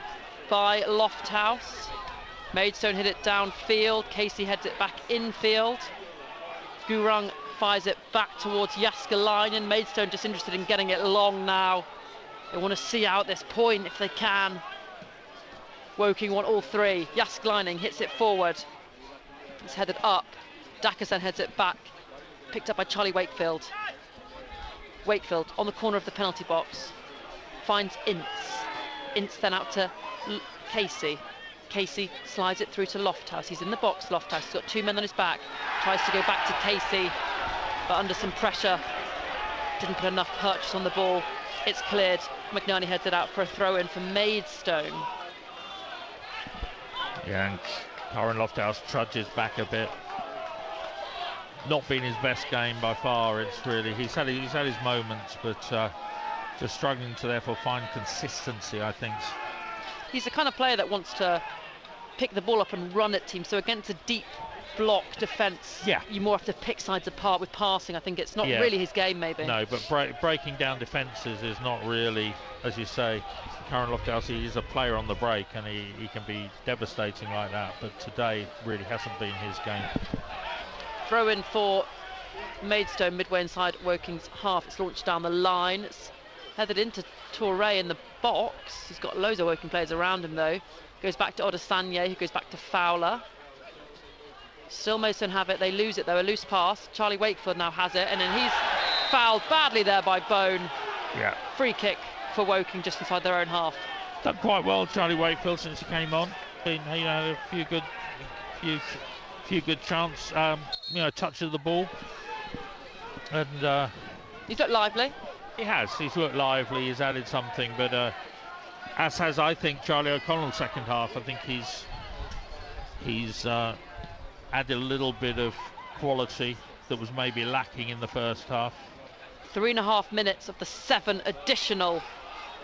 by Lofthouse. Maidstone hit it downfield. Casey heads it back infield. Gurung fires it back towards Jaskalainen. Maidstone just interested in getting it long now. They want to see out this point if they can. Woking want all three. Jaskalainen hits it forward. It's headed up. Dackerson heads it back. Picked up by Charlie Wakefield. Wakefield on the corner of the penalty box. Finds Ince. Ince then out to Casey. Casey slides it through to Lofthouse. He's in the box. Lofthouse has got 2 men on his back. Tries to go back to Casey, but under some pressure, didn't put enough purchase on the ball. It's cleared. McNerney heads it out for a throw-in for Maidstone. Yeah, and Karen Lofthouse trudges back a bit. Not been his best game by far. It's really he's had his moments, but just struggling to therefore find consistency, I think. He's the kind of player that wants to pick the ball up and run at teams. So against a deep block defence, you more have to pick sides apart with passing. I think it's not really his game, maybe. No, but breaking down defences is not really, as you say. Karen Lofthouse, he's a player on the break, and he can be devastating like that. But today really hasn't been his game. Throw in for Maidstone midway inside Woking's half. It's launched down the line. It's headed into Touré in the box. He's got loads of Woking players around him though. Goes back to Odesanye, who goes back to Fowler. Still Maidstone have it. They lose it though. A loose pass. Charlie Wakefield now has it, and then he's fouled badly there by Bone. Yeah. Free kick for Woking just inside their own half. Done quite well, Charlie Wakefield, since he came on. Been, you know, a few good chance, you know, touch of the ball, and he's looked lively. He has. He's looked lively. He's added something, but as has, I think, Charlie O'Connell second half. I think he's added a little bit of quality that was maybe lacking in the first half. 3.5 minutes of the 7 additional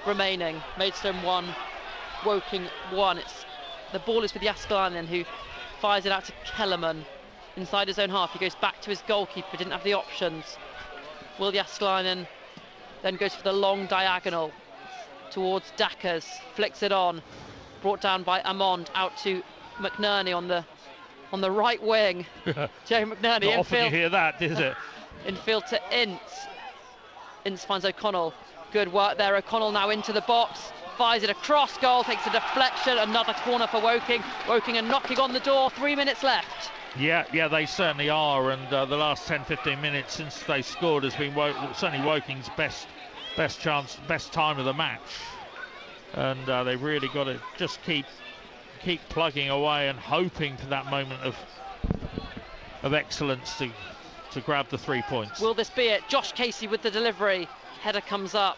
remaining. Maidstone 1, Woking 1. The ball is with Jaskalainen, who fires it out to Kellerman inside his own half. He goes back to his goalkeeper, didn't have the options. Will Jaskalainen then goes for the long diagonal towards Dackers, flicks it on, brought down by Amond, out to McNerney on the right wing. Joe McNerney. Not often you hear that, is it? Infield to Ince. Ince finds O'Connell. Good work there. O'Connell now into the box, fires it across goal, takes a deflection. Another corner for Woking. Woking are knocking on the door. 3 minutes left. Yeah, they certainly are. And the last 10-15 minutes since they scored has been certainly Woking's best chance, best time of the match. And they've really got to just keep plugging away and hoping for that moment of excellence to grab the 3 points. Will this be it? Josh Casey with the delivery. Header comes up,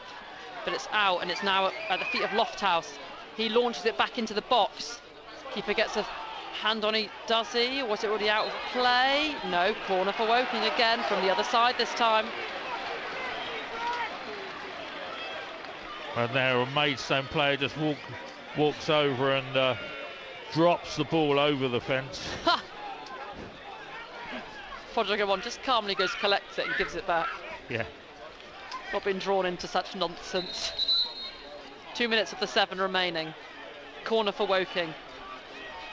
but it's out, and it's now at the feet of Lofthouse. He launches it back into the box. Keeper gets a hand on it. Does he? Or was it already out of play? No. Corner for Woking again from the other side this time. And there, a Maidstone player just walks over and drops the ball over the fence. Podrigan just calmly goes, collects it and gives it back. Yeah. Not been drawn into such nonsense. 2 minutes of the 7 remaining. Corner for Woking.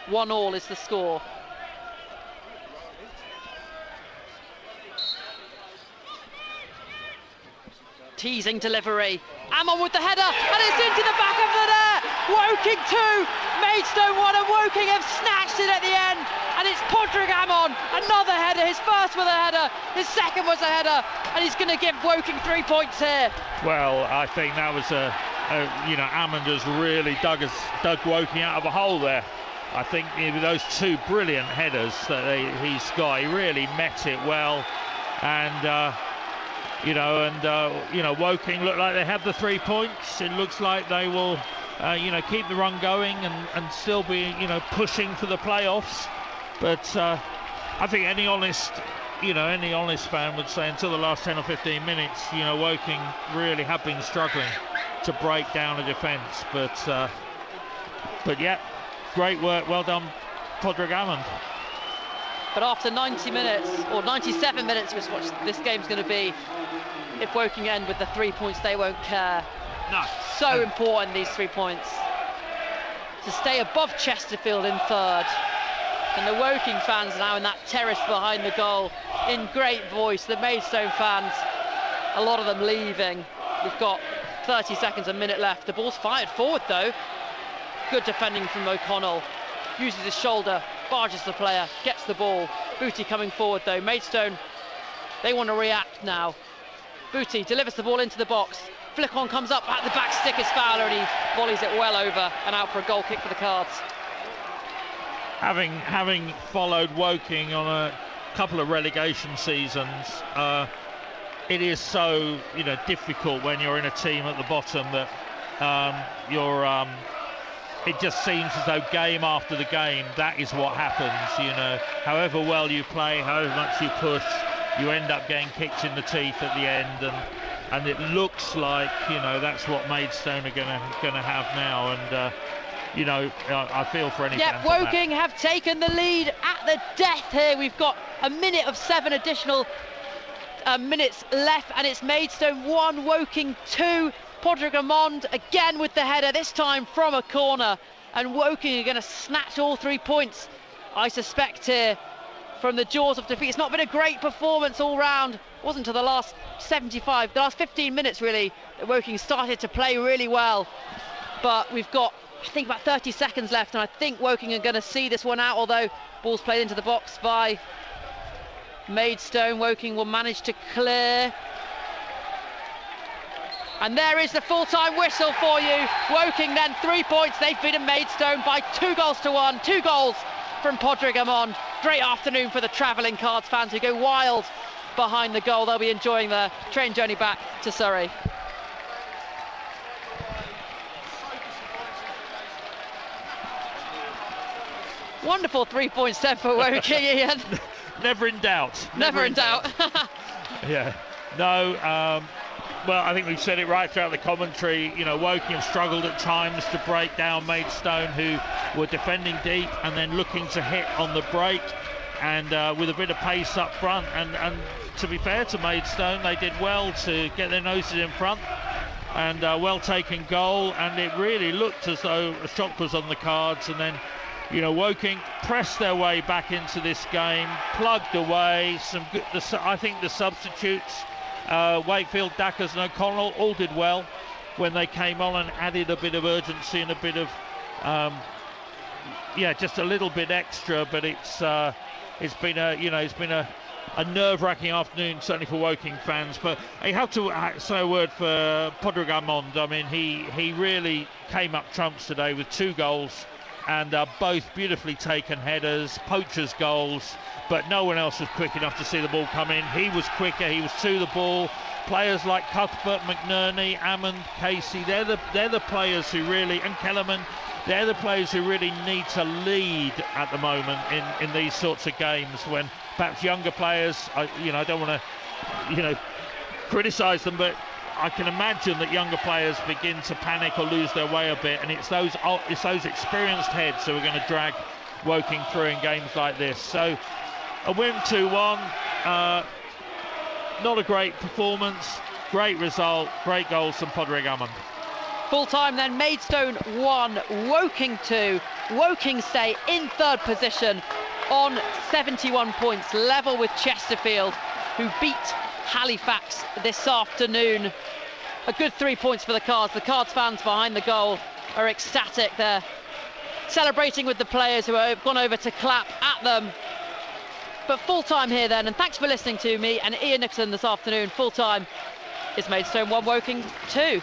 1-1 is the score. Teasing delivery. Amon with the header, and it's into the back of the net. Woking 2, Maidstone 1, and Woking have snatched it at the end. And it's Podrick Amon, another header. His first was a header, his second was a header, and he's going to give Woking 3 points here. Well, I think that was you know, Amon just really dug Woking out of a hole there. I think with those 2 brilliant headers that he's got, he really met it well, and. You know, Woking look like they have the 3 points. It looks like they will, you know, keep the run going and still be, you know, pushing for the playoffs. But I think any honest fan would say until the last 10 or 15 minutes, you know, Woking really have been struggling to break down a defence. But yeah, great work, well done, Podrick Amon. But after 90 minutes, or 97 minutes, which is what this game's going to be, if Woking end with the 3 points, they won't care. No. So important, these 3 points. To stay above Chesterfield in third. And the Woking fans now in that terrace behind the goal, in great voice. The Maidstone fans, a lot of them leaving. We've got 30 seconds, a minute left. The ball's fired forward, though. Good defending from O'Connell. Uses his shoulder, barges the player, gets the ball. Booty coming forward though. Maidstone, they want to react now. Booty delivers the ball into the box. Flick-on comes up at the back stick is Fowler, and he volleys it well over and out for a goal kick for the Cards. Having followed Woking on a couple of relegation seasons, it is so, you know, difficult when you're in a team at the bottom that it just seems as though game after the game, that is what happens, you know. However well you play, however much you push, you end up getting kicked in the teeth at the end, and it looks like, you know, that's what Maidstone are gonna have now, and you know, I feel for any fans. Yeah, Woking have taken the lead at the death here. We've got a minute of 7 additional minutes left, and it's Maidstone 1, Woking 2. Podrick Amond again with the header, this time from a corner, and Woking are going to snatch all 3 points, I suspect, here from the jaws of defeat. It's not been a great performance all round. It wasn't until the last 15 minutes really that Woking started to play really well. But we've got, I think, about 30 seconds left, and I think Woking are going to see this one out, although ball's played into the box by Maidstone. Woking will manage to clear. And there is the full-time whistle for you. Woking then 3 points. They've beaten Maidstone by 2-1. 2 goals from Padraig Amond. Great afternoon for the travelling Cards fans who go wild behind the goal. They'll be enjoying their train journey back to Surrey. Wonderful 3 points there for Woking, Ian. Never in doubt. Never in doubt. Yeah. No, well, I think we've said it right throughout the commentary. You know, Woking have struggled at times to break down Maidstone, who were defending deep and then looking to hit on the break, and with a bit of pace up front. And to be fair to Maidstone, they did well to get their noses in front, and well taken goal. And it really looked as though a shock was on the cards. And then, you know, Woking pressed their way back into this game, plugged away. I think the substitutes, Wakefield, Dackers and O'Connell, all did well when they came on and added a bit of urgency and a bit of, just a little bit extra. But it's been a nerve-wracking afternoon, certainly for Woking fans. But I have to say a word for Padraig Amond. I mean, he really came up trumps today with 2 goals. And both beautifully taken headers, poachers' goals, but no one else was quick enough to see the ball come in. He was quicker, he was to the ball. Players like Cuthbert, McNerney, Ammond, Casey, they're the players who really, and Kellerman, they're the players who really need to lead at the moment in these sorts of games, when perhaps younger players, I don't want to, criticise them, but I can imagine that younger players begin to panic or lose their way a bit, and it's those experienced heads who are going to drag Woking through in games like this. So a win 2-1, not a great performance, great result, great goals from Padraig Amond. Full time then, Maidstone 1, Woking 2. Woking stay in 3rd position on 71 points, level with Chesterfield, who beat Halifax this afternoon. A good 3 points for the Cards. The Cards fans behind the goal are ecstatic. They're celebrating with the players who have gone over to clap at them. But full time here then, and thanks for listening to me and Ian Nicholson this afternoon. Full time is Maidstone 1, Woking 2.